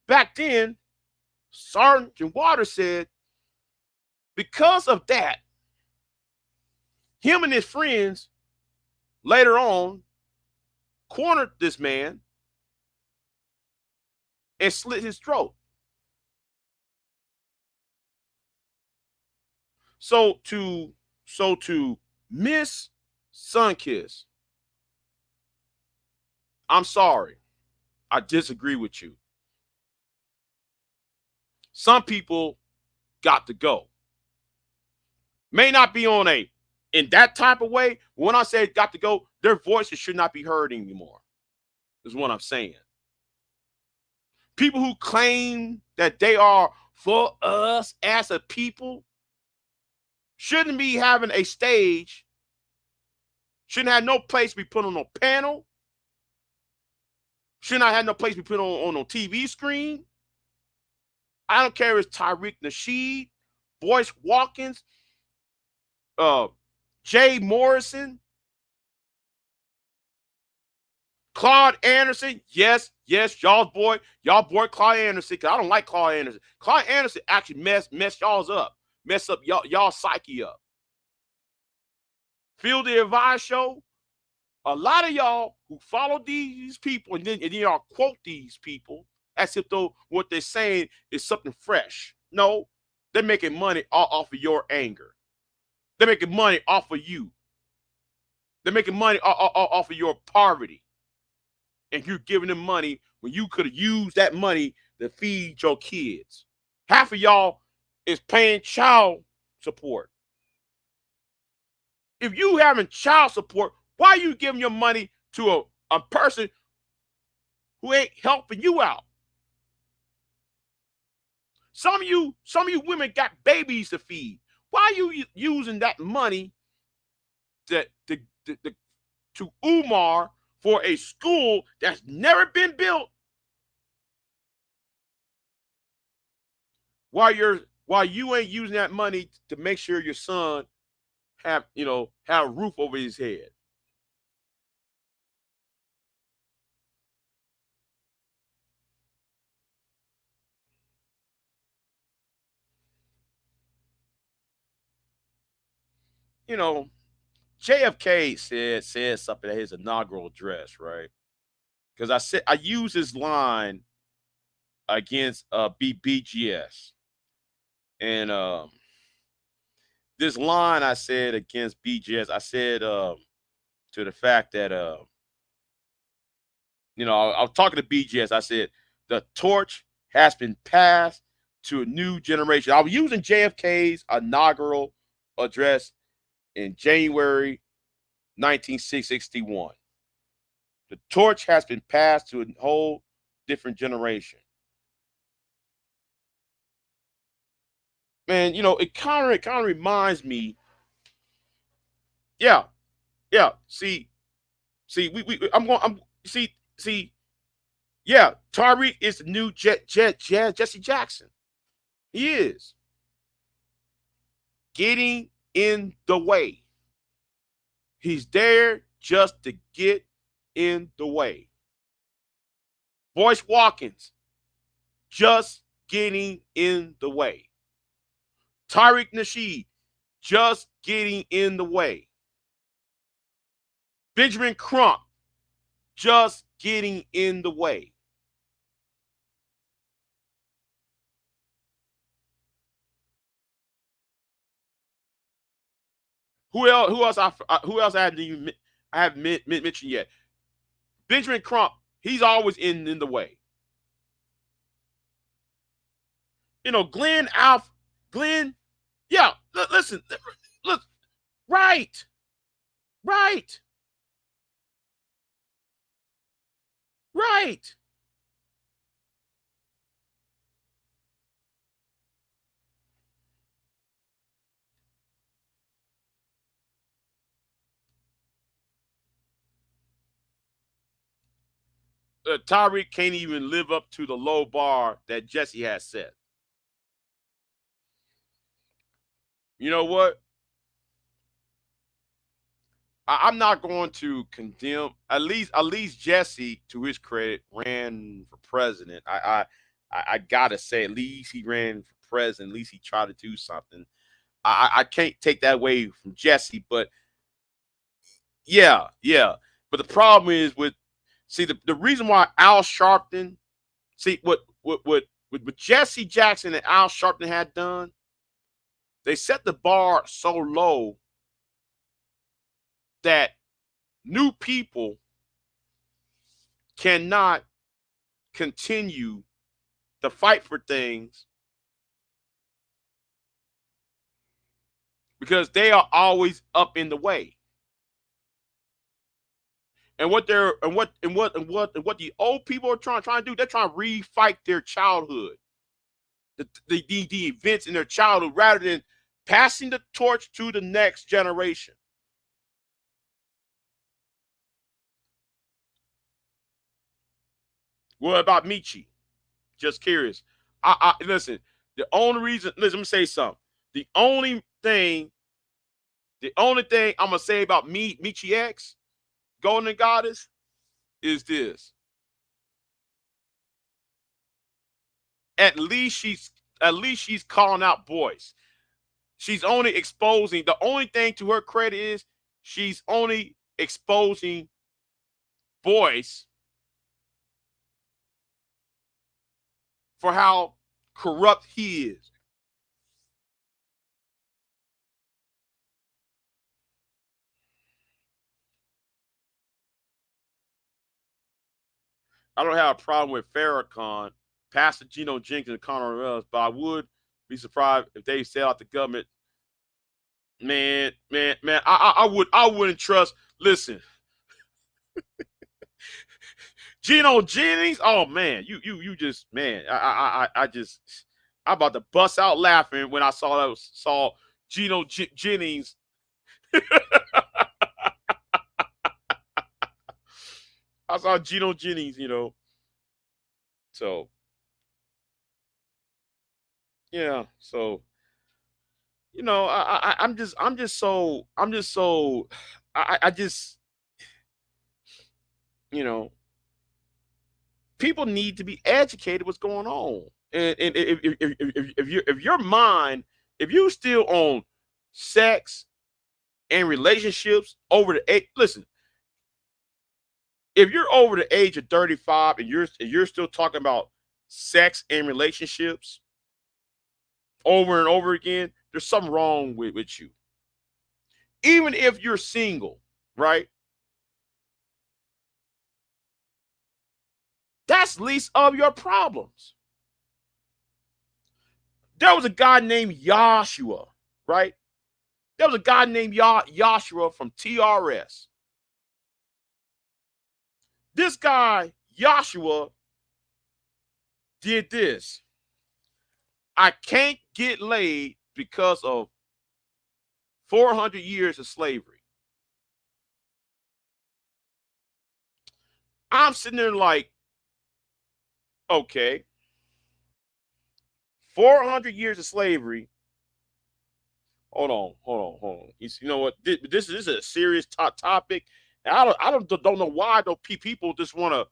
[SPEAKER 1] back then, Sergeant Waters said, because of that, him and his friends later on cornered this man and slit his throat. So to Miss Sunkiss, I'm sorry. I disagree with you. Some people got to go. May not be on a in that type of way. When I say got to go, their voices should not be heard anymore. Is what I'm saying. People who claim that they are for us as a people shouldn't be having a stage, shouldn't have no place to be put on a panel, should not have no place to be put on a TV screen. I don't care if it's Tariq Nasheed, Boyce Watkins, Jay Morrison, Claude Anderson. Yes, y'all boy Claude Anderson. Cause I don't like Claude Anderson. Claude Anderson actually mess y'all's up, mess up y'all psyche up. Field the Advice Show. A lot of y'all who follow these people and then y'all quote these people as if though what they're saying is something fresh. No, they're making money off of your anger. They're making money off of you. They're making money off of your poverty. And you're giving them money when you could have used that money to feed your kids. Half of y'all is paying child support. If you having child support, why are you giving your money to a person who ain't helping you out? Some of you women got babies to feed. Why are you using that money to Umar for a school that's never been built? While you ain't using that money to make sure your son have a roof over his head. You know, JFK said something at his inaugural address, right? Because I use his line against BGS, and this line I said against BGS, I said to the fact that I was talking to BGS. I said the torch has been passed to a new generation. I was using JFK's inaugural address in January 1961. The torch has been passed to a whole different generation. Man, it kind of reminds me. Yeah, yeah. See, I'm see. Yeah, Tariq is the new Jesse Jackson. He is getting in the way. He's there just to get in the way. Boyce Watkins, just getting in the way. Tariq Nasheed, just getting in the way. Benjamin Crump, just getting in the way. Who else? Who else I haven't mentioned yet? Benjamin Crump, he's always in the way. Glenn. Yeah, listen, look, right, right, right. Tyreek can't even live up to the low bar that Jesse has set. You know what? I'm not going to condemn. At least Jesse, to his credit, ran for president. I gotta say, at least he ran for president. At least he tried to do something. I can't take that away from Jesse, but yeah, yeah. But the problem is with see the reason why Al Sharpton see what Jesse Jackson and Al Sharpton had done. They set the bar so low that new people cannot continue to fight for things because they are always up in the way. And what they're and what the old people are trying to do, they're trying to refight their childhood, the events in their childhood, rather than passing the torch to the next generation. What about Michi? Just curious. I listen. The only reason, listen, let me say something. The only thing, the only thing I'm gonna say about me, Michi X, Golden Goddess, is this. At least she's calling out boys. She's only exposing. The only thing to her credit is she's only exposing boys for how corrupt he is. I don't have a problem with Farrakhan, Pastor Geno Jenkins, and Conor Wells, but I would be surprised if they sell out the government. Man, I wouldn't trust. Listen, Geno Jennings. Oh man, you just man. I just I'm about to bust out laughing when I saw Jennings. I saw Geno Jennings. So yeah. So I'm just so I just you know people need to be educated what's going on. And if your mind, if you still on sex and relationships over the age, listen, if you're over the age of 35 and you're still talking about sex and relationships over and over again, there's something wrong with you. Even if you're single, right? That's least of your problems. There was a guy named Joshua, right? There was a guy named Joshua from TRS. This guy, Joshua, did this. I can't get laid because of 400 years of slavery. I'm sitting there like, okay, 400 years of slavery. Hold on. You know what? This is a serious topic. And I don't know why though people just want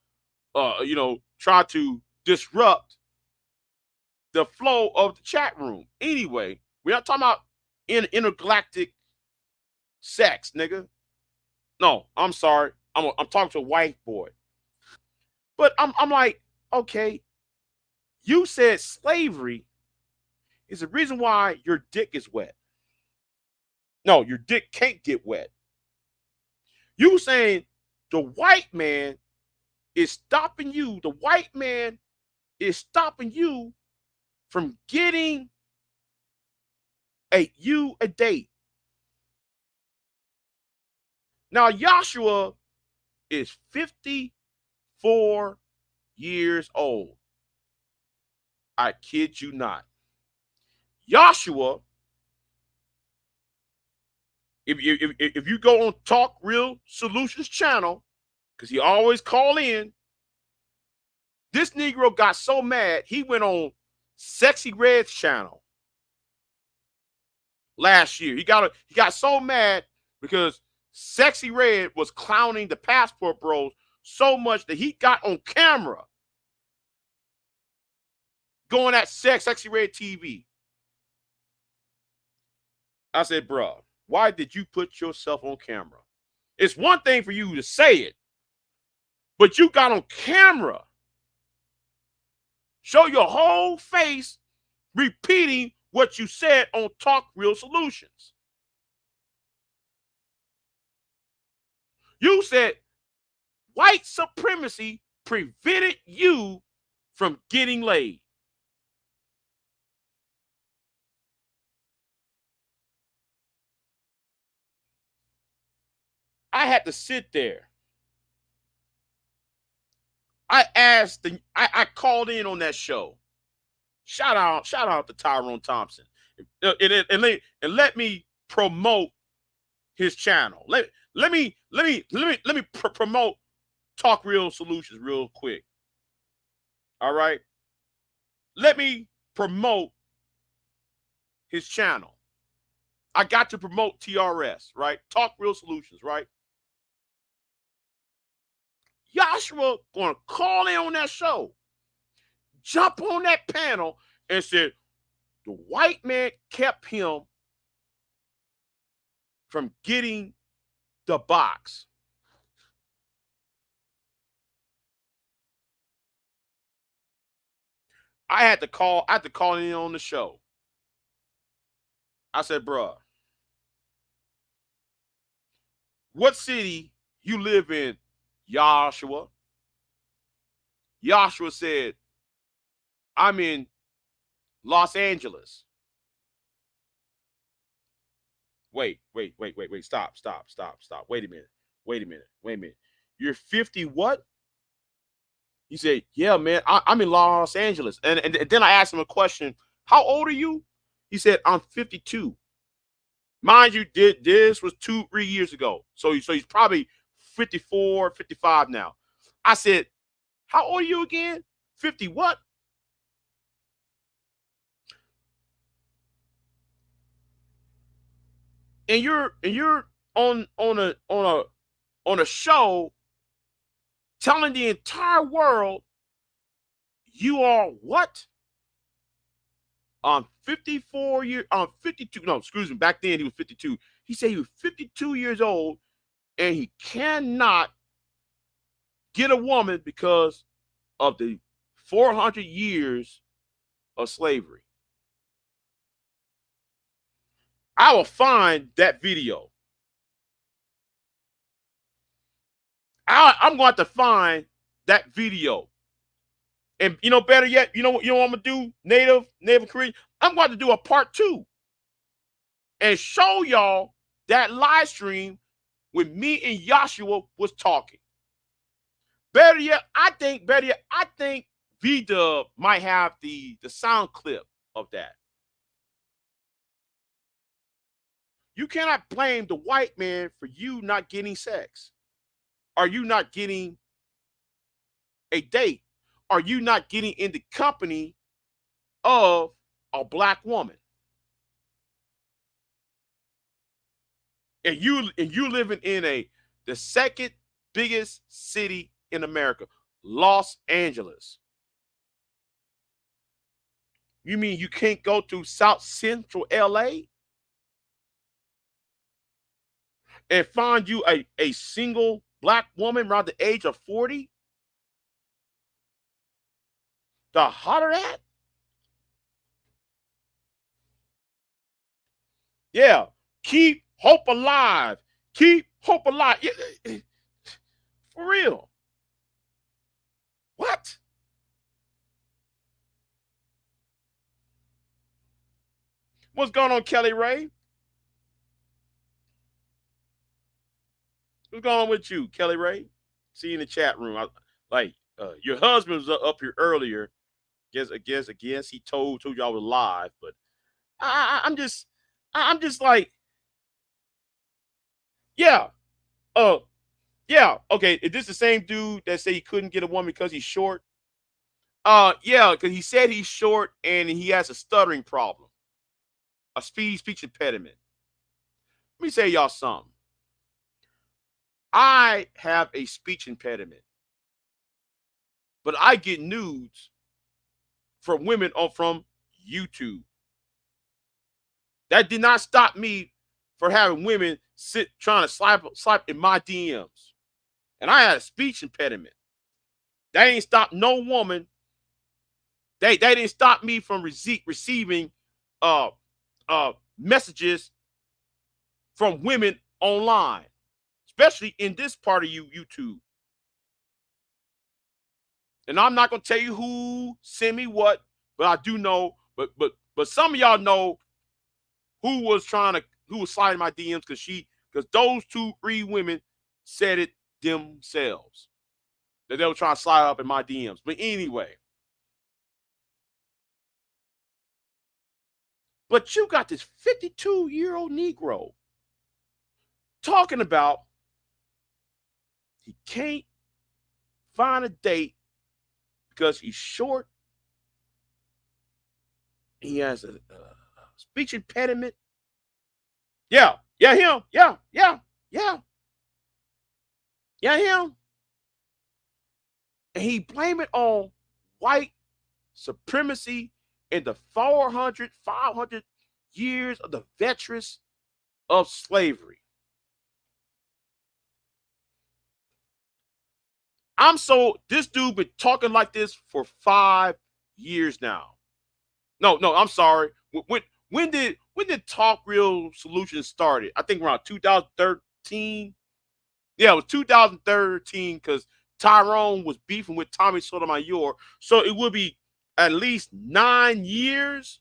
[SPEAKER 1] to try to disrupt the flow of the chat room. Anyway, we're not talking about intergalactic sex, nigga. No, I'm sorry. I'm talking to a white boy. But I'm like, okay, you said slavery is the reason why your dick is wet. No, your dick can't get wet. You saying the white man is stopping you. The white man is stopping you from getting a date. Now Joshua is 54 years old. I kid you not. Joshua, if you go on Talk Real Solutions channel, because he always call in, This Negro got so mad, he went on Sexy Red's channel last year. He got so mad because Sexy Red was clowning the Passport Bros so much that he got on camera going at Sexy Red TV. I said, bruh, why did you put yourself on camera? It's one thing for you to say it, but you got on camera. Show your whole face repeating what you said on Talk Real Solutions. You said white supremacy prevented you from getting laid. I had to sit there. I called in on that show. Shout out to Tyrone Thompson. And let me promote his channel. Let me promote Talk Real Solutions real quick. All right. Let me promote his channel. I got to promote TRS, right? Talk Real Solutions, right? Joshua gonna call in on that show, jump on that panel, and said the white man kept him from getting the box. I had to call in on the show. I said, bruh, what city you live in, Joshua? Joshua said, I'm in Los Angeles. Wait. Stop. Wait a minute. You're 50 what? He said, yeah, man, I'm in Los Angeles. And then I asked him a question. How old are you? He said, I'm 52. Mind you, this was 2-3 years ago. So he's probably 54, 55 now. I said, how old are you again? 50 what? And you're on a show telling the entire world you are what? On 54 years, on 52, no, excuse me, back then he was 52. He said he was 52 years old and he cannot get a woman because of the 400 years of slavery. I will find that video. I'm going to find that video. And you know, better yet, you know what I'm gonna do, Native Korean? I'm going to do a part 2 and show y'all that live stream when me and Joshua was talking. Better yet, I think V-Dub might have the sound clip of that. You cannot blame the white man for you not getting sex. Are you not getting a date? Are you not getting in the company of a black woman? And you living in the second biggest city in America, Los Angeles. You mean you can't go to South Central LA and find you a single black woman around the age of 40 to holler at? Yeah, keep hope alive. Keep hope alive. Yeah, for real. What? What's going on, Kelly Ray? What's going on with you, Kelly Ray? See you in the chat room. Your husband was up here earlier. Guess he told y'all was live, but I'm just like, yeah, yeah, okay. Is this the same dude that said he couldn't get a woman because he's short? Yeah, because he said he's short and he has a stuttering problem, a speech impediment. Let me say y'all something. I have a speech impediment, but I get nudes from women from YouTube. That did not stop me for having women sit trying to slap in my DMs. And I had a speech impediment. That ain't stopped no woman. They didn't stop me from receiving uh messages from women online, especially in this part of YouTube. And I'm not gonna tell you who sent me what, but I do know. But some of y'all know who was sliding my DMs because those 2-3 women said it themselves that they were trying to slide up in my DMs. But anyway, but you got this 52-year-old Negro talking about he can't find a date because he's short. He has a speech impediment. Yeah, him. Yeah, him. And he blame it on white supremacy and the 400, 500 years of the veterans of slavery. This dude been talking like this for 5 years now. No, I'm sorry. When did Talk Real Solutions started? I think around 2013. Yeah, it was 2013 because Tyrone was beefing with Tommy Sotomayor. So it would be at least 9 years.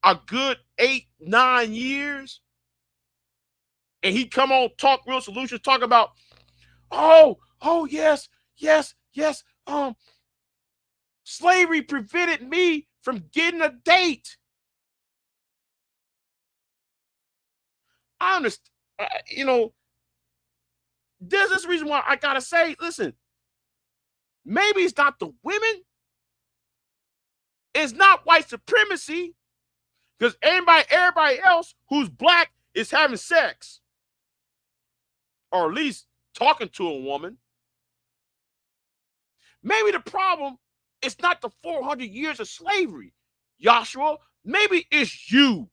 [SPEAKER 1] A good 8, 9 years. And he come on Talk Real Solutions talk about, oh yes. Slavery prevented me from getting a date. I understand. There's this reason why I gotta say, listen, maybe it's not the women, it's not white supremacy, because everybody else who's black is having sex, or at least talking to a woman. Maybe the problem is not the 400 years of slavery, Joshua. Maybe it's you.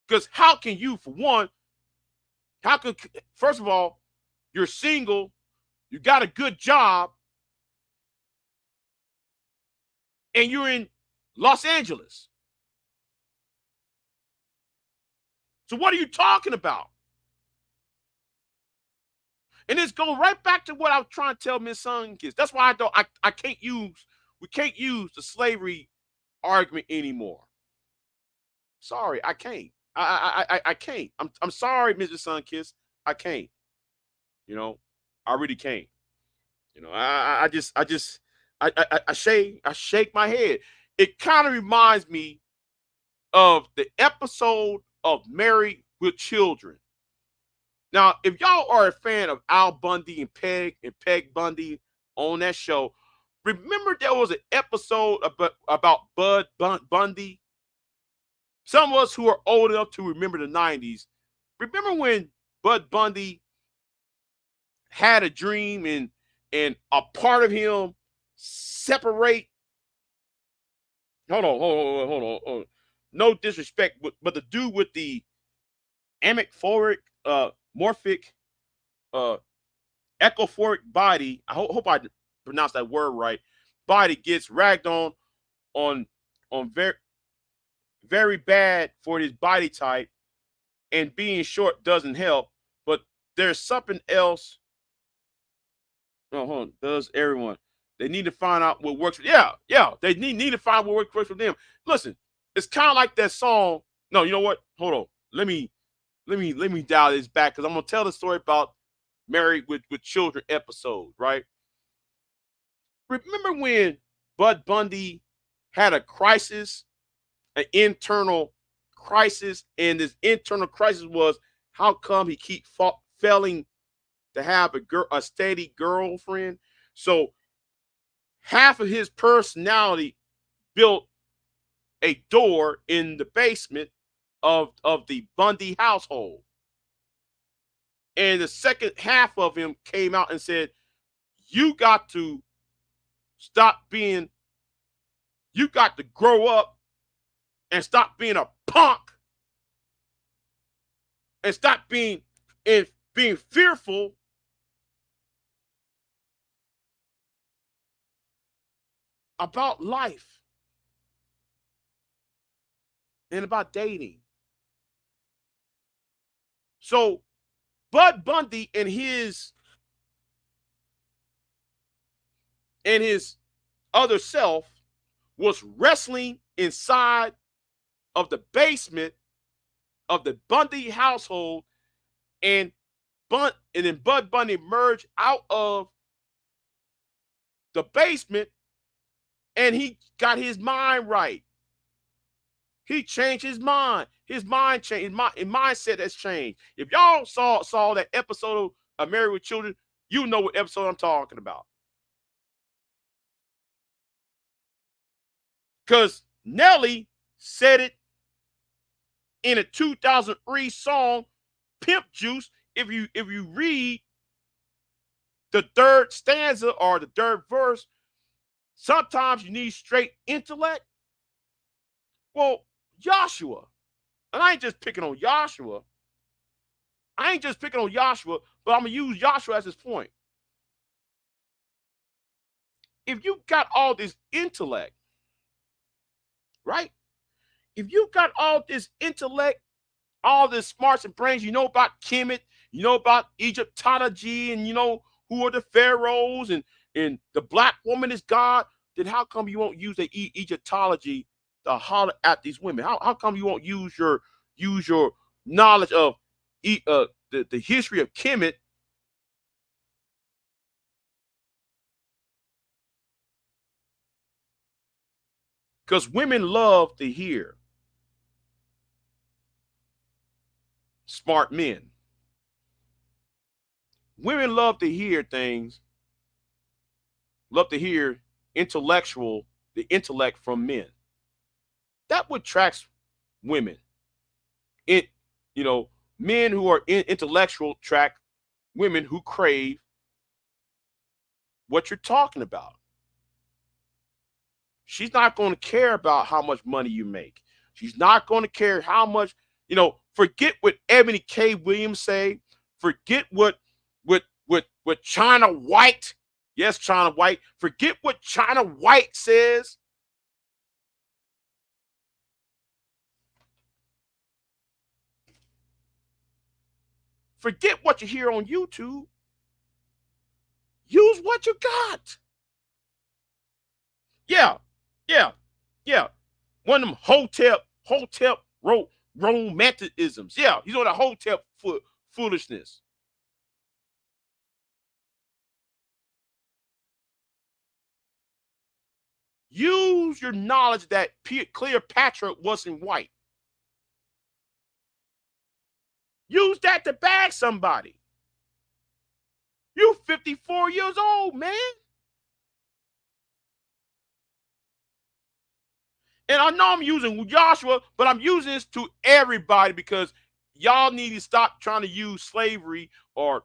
[SPEAKER 1] Because how can you, for one, first of all, you're single, you got a good job, and you're in Los Angeles. So what are you talking about? And this goes right back to what I was trying to tell Miss Sun kids. That's why we can't use the slavery argument anymore. Sorry, I can't. I can't. I'm sorry, Mrs. Sunkiss. I can't. I really can't. I shake my head. It kind of reminds me of the episode of Married with Children. Now, if y'all are a fan of Al Bundy and Peg Bundy on that show, remember there was an episode about Bud Bundy. Some of us who are old enough to remember the 90s, remember when Bud Bundy had a dream and a part of him separate. Hold on. No disrespect, but the dude with the amorphic echophoric body, I hope I pronounced that word right, body gets ragged on very, very bad for his body type, and being short doesn't help. But there's something else. Oh, hold on. Does everyone? They need to find out what works. Yeah. They need to find what works for them. Listen, it's kind of like that song. No, you know what? Hold on. Let me dial this back because I'm gonna tell the story about Married with Children episode, right? Remember when Bud Bundy had a crisis, an internal crisis, and this internal crisis was how come he keep failing to have a steady girlfriend? So half of his personality built a door in the basement of the Bundy household. And the second half of him came out and said, you got to stop being, you got to grow up and stop being a punk and stop being fearful about life and about dating. So Bud Bundy and his other self was wrestling inside of the basement of the Bundy household, and then Bud Bundy emerged out of the basement, and he got his mind right. He changed his mind. His mind changed. His mindset has changed. If y'all saw that episode of Married with Children, you know what episode I'm talking about. Because Nelly said it in a 2003 song, Pimp Juice. If you read the third stanza or the third verse, sometimes you need straight intellect. Well, Joshua, and I ain't just picking on Joshua. But I'm going to use Joshua as his point. If you got all this intellect, right? If you got all this intellect, all this smarts and brains, you know about Kemet, you know about Egyptology, and you know who are the pharaohs, and the black woman is God, then how come you won't use the Egyptology to holler at these women? How come you won't use your knowledge of the history of Kemet? Because women love to hear smart men. Women love to hear things, love to hear the intellect from men. That what attracts women. It, men who are intellectual attract women who crave what you're talking about. She's not going to care about how much money you make. She's not going to care how much, forget what Ebony K. Williams say. Forget what China White, yes, China White. Forget what China White says. Forget what you hear on YouTube. Use what you got. Yeah. One of them hotel romanticisms. Yeah, you know, the hotel foolishness. Use your knowledge that Cleopatra wasn't white. Use that to bag somebody. You 54 years old, man. And I know I'm using Joshua, but I'm using this to everybody because y'all need to stop trying to use slavery or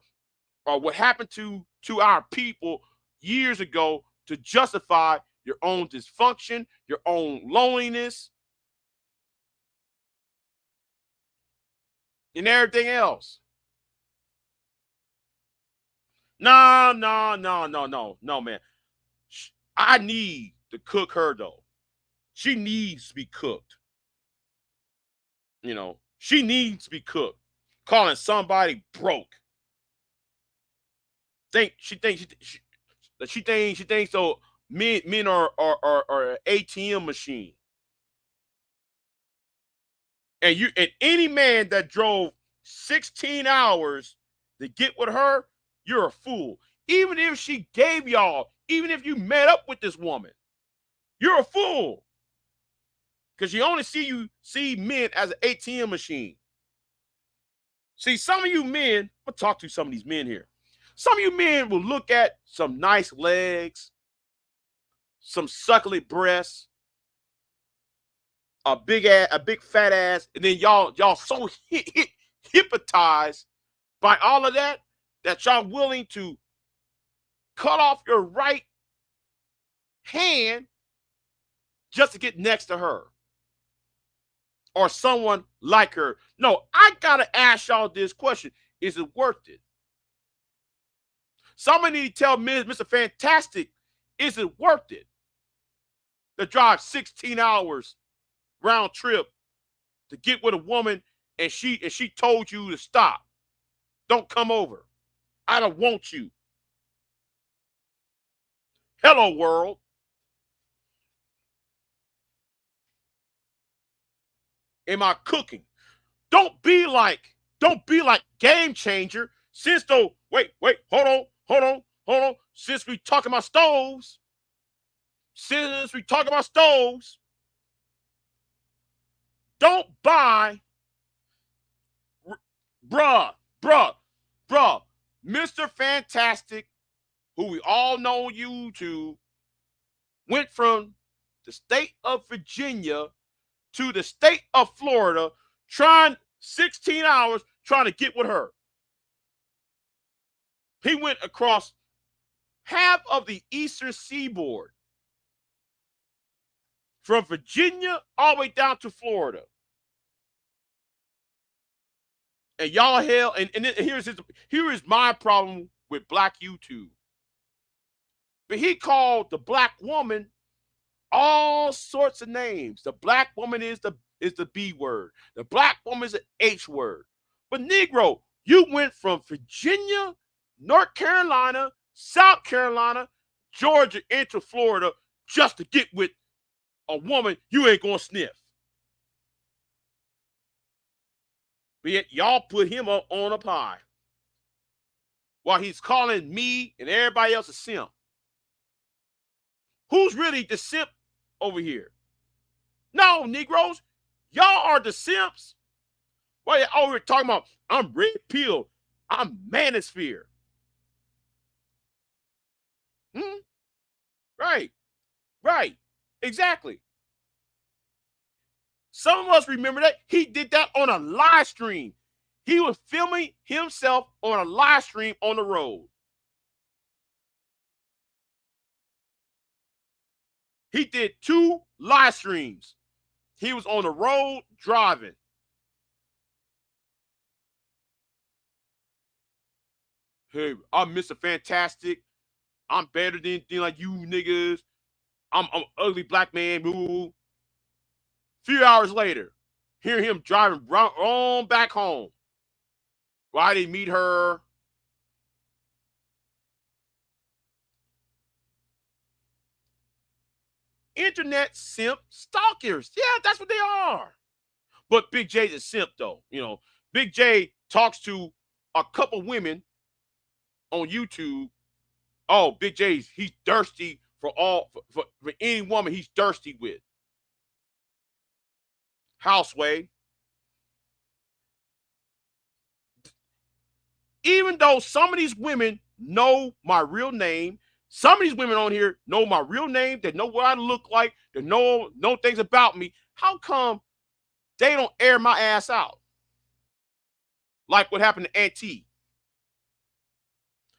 [SPEAKER 1] what happened to our people years ago to justify your own dysfunction, your own loneliness, and everything else. No, man. I need to cook her though. She needs to be cooked. She needs to be cooked. Calling somebody broke. She thinks so. Men are an ATM machine. And any man that drove 16 hours to get with her, you're a fool. Even if she gave y'all, even if you met up with this woman, you're a fool. Because you only see men as an ATM machine. See, some of you men, I'm gonna talk to some of these men here. Some of you men will look at some nice legs, some suckling breasts, a big ass, a big fat ass, and then y'all so hypnotized by all of that that y'all willing to cut off your right hand just to get next to her or someone like her. No, I gotta ask y'all this question: is it worth it? Somebody need to tell Mr. Fantastic, is it worth it to drive 16 hours round trip to get with a woman and she told you to stop? Don't come over. I don't want you. Hello, world. Am I cooking? Don't be like Game Changer. Since though, wait, hold on. Since we talking about stoves, don't buy, bruh, bruh, bruh, Mr. Fantastic, who we all know on YouTube, went from the state of Virginia to the state of Florida, trying 16 hours trying to get with her. He went across half of the eastern seaboard, from Virginia all the way down to Florida. And y'all hell, and here is my problem with black YouTube. But he called the black woman all sorts of names. The black woman is the B word. The black woman is the H word. But Negro, you went from Virginia, North Carolina, South Carolina, Georgia into Florida just to get with a woman you ain't gonna sniff. But yet y'all put him up on a pie while he's calling me and everybody else a simp. Who's really the simp over here? No, Negroes, y'all are the simps. Well, oh, we're talking about I'm red pill, I'm manosphere. Right, right, exactly. Some of us remember that he did that on a live stream. He was filming himself on a live stream on the road. He did 2 live streams. He was on the road driving. Hey, I'm Mr. Fantastic. I'm better than like you niggas. I'm an ugly black man. Boo. Few hours later, hear him driving on back home. Why did he meet her? Internet simp stalkers. Yeah, that's what they are. But Big J's a simp, though. You know, Big J talks to a couple women on YouTube. Oh, Big J's, he's thirsty for any woman he's thirsty with. Houseway. Even though some of these women know my real name, some of these women on here know my real name, they know what I look like, they know things about me. How come they don't air my ass out? Like what happened to Auntie.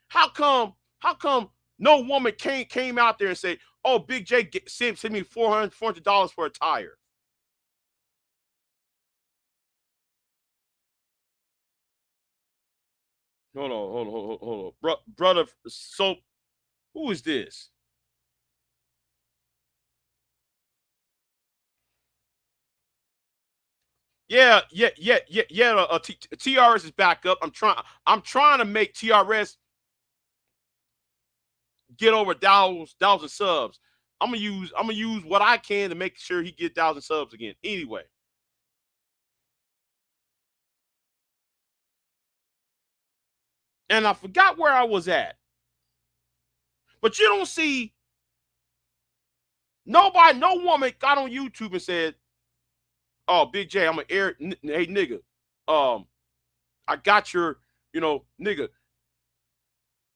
[SPEAKER 1] How come no woman came out there and said, oh, Big J sent me $400 for a tire? Hold on. Brother, so who is this? Yeah. TRS is back up. I'm trying to make TRS get over thousand subs. I'm gonna use what I can to make sure he get 1,000 subs again. Anyway, and I forgot where I was at, but you don't see nobody, no woman got on YouTube and said, "Oh, Big J, I'm gonna air. Hey, nigga, I got your, nigga,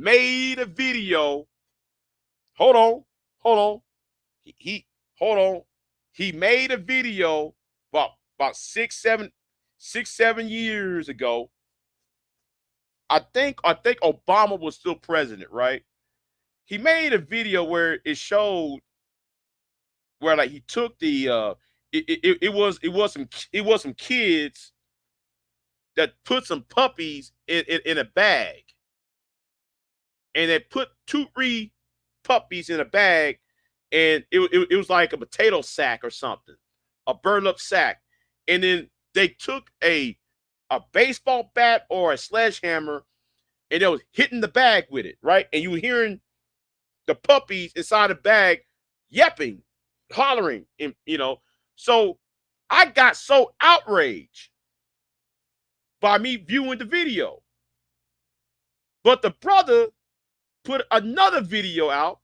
[SPEAKER 1] made a video. Hold on, hold on. He hold on. He made a video about 6, 7 years ago. I think Obama was still president, right? He made a video where it showed where like he took the it was some kids that put some puppies in a bag, and they put 2, 3 puppies in a bag, and it was like a potato sack or something, a burned up sack, and then they took a baseball bat or a sledgehammer, and they was hitting the bag with it, right? And you were hearing the puppies inside the bag yapping, hollering, and so I got so outraged by me viewing the video. But the brother put another video out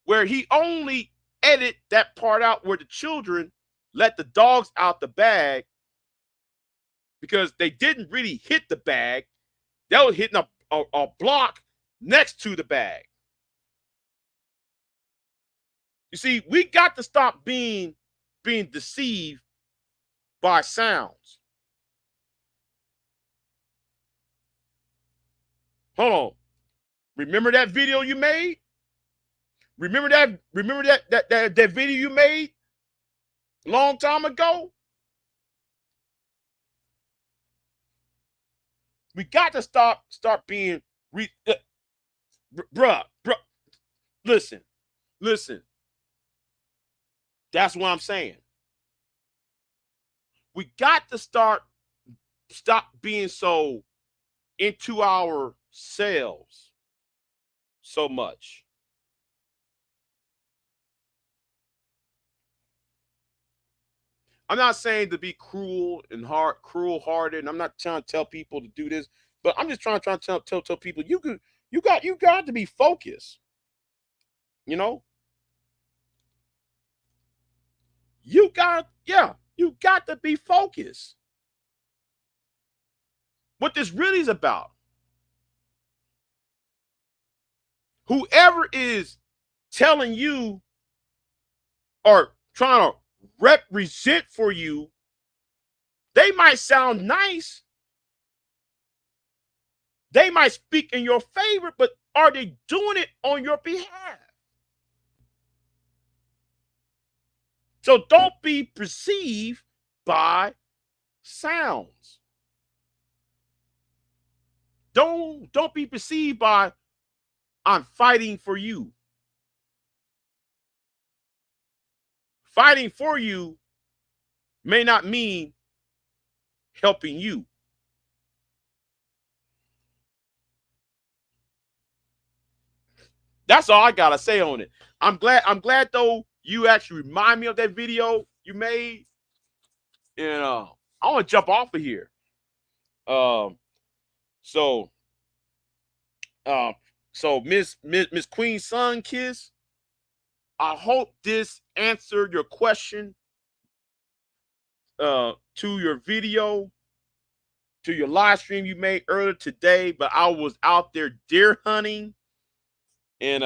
[SPEAKER 1] where he only edited that part out where the children let the dogs out the bag, because they didn't really hit the bag. They were hitting a block next to the bag. You see, we got to stop being deceived by sounds. Hold on. Remember that video you made? Remember that video you made a long time ago? We got to start being bruh. Listen. That's what I'm saying. We got to stop being so into ourselves so much. I'm not saying to be cruel hearted, and I'm not trying to tell people to do this, but I'm just trying to tell people you got to be focused. You got to be focused. What this really is about. Whoever is telling you or trying to represent for you, they might sound nice. They might speak in your favor, but are they doing it on your behalf? So don't be perceived by sounds. Don't be perceived by I'm fighting for you. Fighting for you may not mean helping you. That's all I gotta say on it. I'm glad though you actually remind me of that video you made. And I want to jump off of here. So Miss Queen Sun Kiss, I hope this answered your question to your video, to your live stream you made earlier today. But I was out there deer hunting, and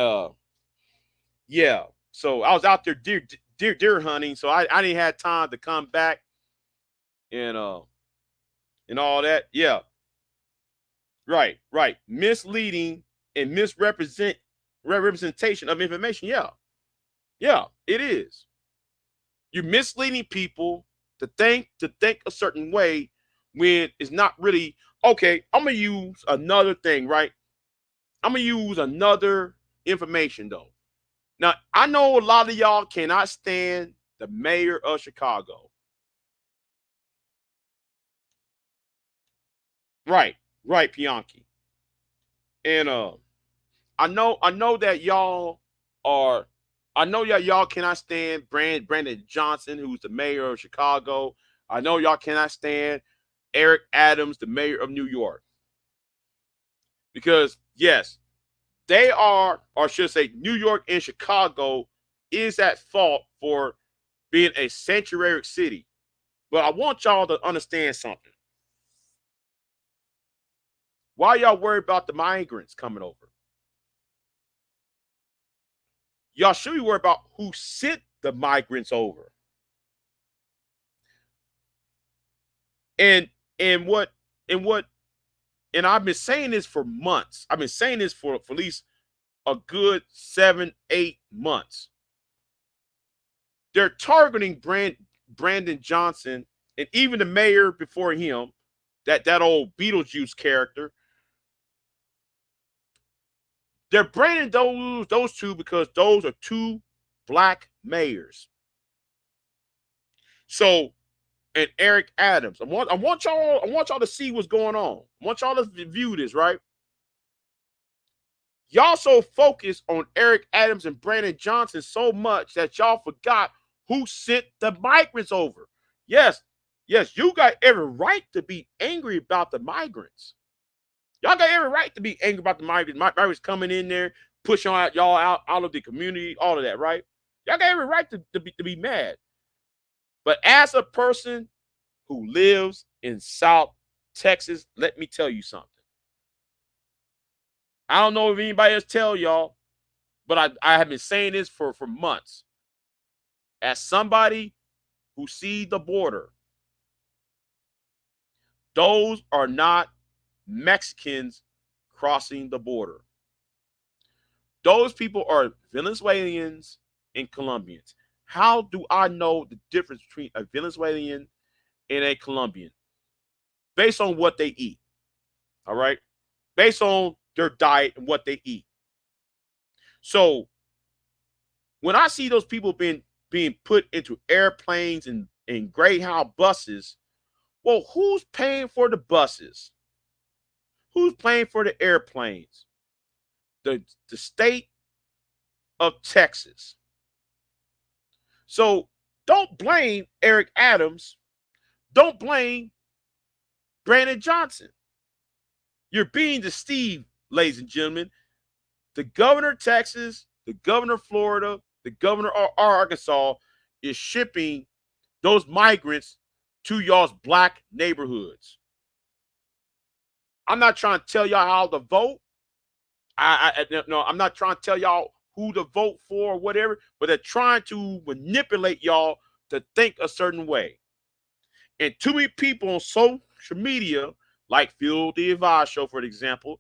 [SPEAKER 1] yeah, so I was out there deer hunting, so I didn't have time to come back and all that. Yeah, right. Misleading and representation of information. Yeah, it is. You're misleading people to think a certain way when it's not really. Okay, I'm gonna use another thing, right? I'm gonna use another information though. Now, I know a lot of y'all cannot stand the mayor of Chicago. Right, Bianchi. And I know that y'all are. I know y'all cannot stand Brandon Johnson, who's the mayor of Chicago. I know y'all cannot stand Eric Adams, the mayor of New York. Because yes, they are, or should I say, New York and Chicago is at fault for being a sanctuary city. But I want y'all to understand something. Why y'all worried about the migrants coming over? Y'all should be worried about who sent the migrants over. And and what and what and I've been saying this for months. I've been saying this for at least a good 7-8 months. They're targeting Brandon Johnson and even the mayor before him, that old Beetlejuice character. They're branding those two because those are two black mayors. So, and Eric Adams. I want y'all to see what's going on. I want y'all to view this, right? Y'all so focused on Eric Adams and Brandon Johnson so much that y'all forgot who sent the migrants over. Yes, you got every right to be angry about the migrants. Y'all got every right to be angry about the migrants. Migrants coming in there, pushing y'all out of the community, all of that, right? Y'all got every right to be mad. But as a person who lives in South Texas, let me tell you something. I don't know if anybody else tell y'all, but I have been saying this for months. As somebody who sees the border, those are not Mexicans crossing the border. Those people are Venezuelans and Colombians. How do I know the difference between a Venezuelan and a Colombian? Based on what they eat. All right? Based on their diet and what they eat. So when I see those people being put into airplanes and Greyhound buses, well, who's paying for the buses? Who's paying for the airplanes? The state of Texas. So don't blame Eric Adams. Don't blame Brandon Johnson. You're being deceived, ladies and gentlemen. The governor of Texas, the governor of Florida, the governor of Arkansas is shipping those migrants to y'all's black neighborhoods. I'm not trying to tell y'all how to vote. No, I'm not trying to tell y'all who to vote for or whatever, but they're trying to manipulate y'all to think a certain way. And too many people on social media, like Phil the Advice Show, for example,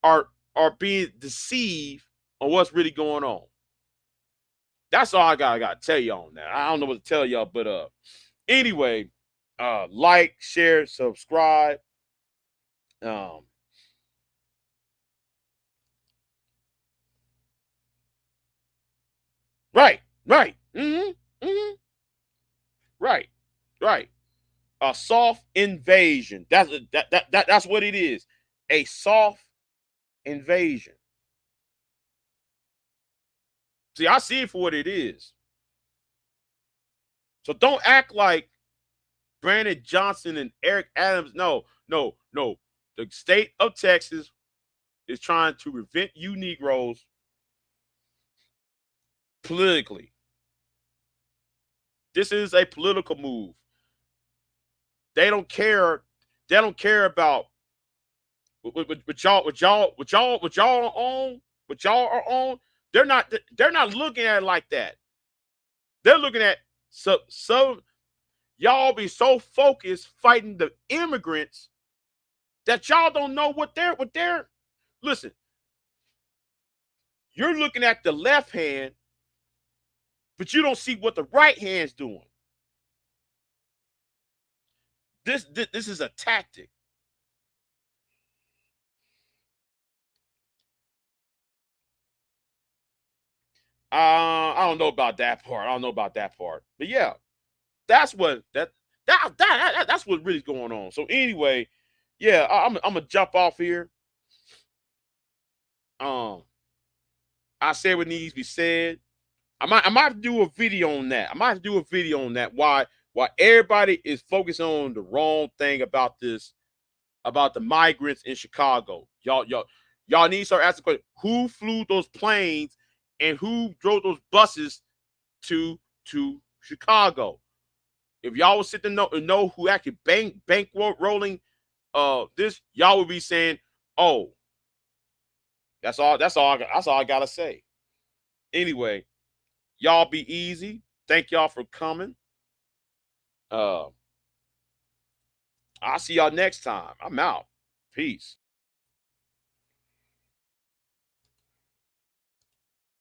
[SPEAKER 1] are being deceived on what's really going on. That's all I got to tell y'all on that. I don't know what to tell y'all, but anyway, like, share, subscribe. Right. Right. A soft invasion. That's what it is. A soft invasion. See, I see it for what it is. So don't act like Brandon Johnson and Eric Adams. No. The state of Texas is trying to prevent you Negroes politically. This is a political move. They don't care. They don't care about what y'all are on. They're not looking at it like that. They're looking at so y'all be so focused fighting the immigrants that y'all don't know what they're listen. You're looking at the left hand, but you don't see what the right hand's doing. This is a tactic. I don't know about that part. But yeah, that's what that's what really going on. So anyway, yeah, I'm gonna jump off here. I said what needs to be said. I might have to do a video on that. Why everybody is focused on the wrong thing about this, about the migrants in Chicago. Y'all need to start asking questions. Who flew those planes and who drove those buses to Chicago? If y'all was sitting to know who actually bankrolling this, y'all would be saying, "Oh, that's all. That's all. That's all I gotta say." Anyway, y'all be easy. Thank y'all for coming. Uh, I'll see y'all next time. I'm out. Peace.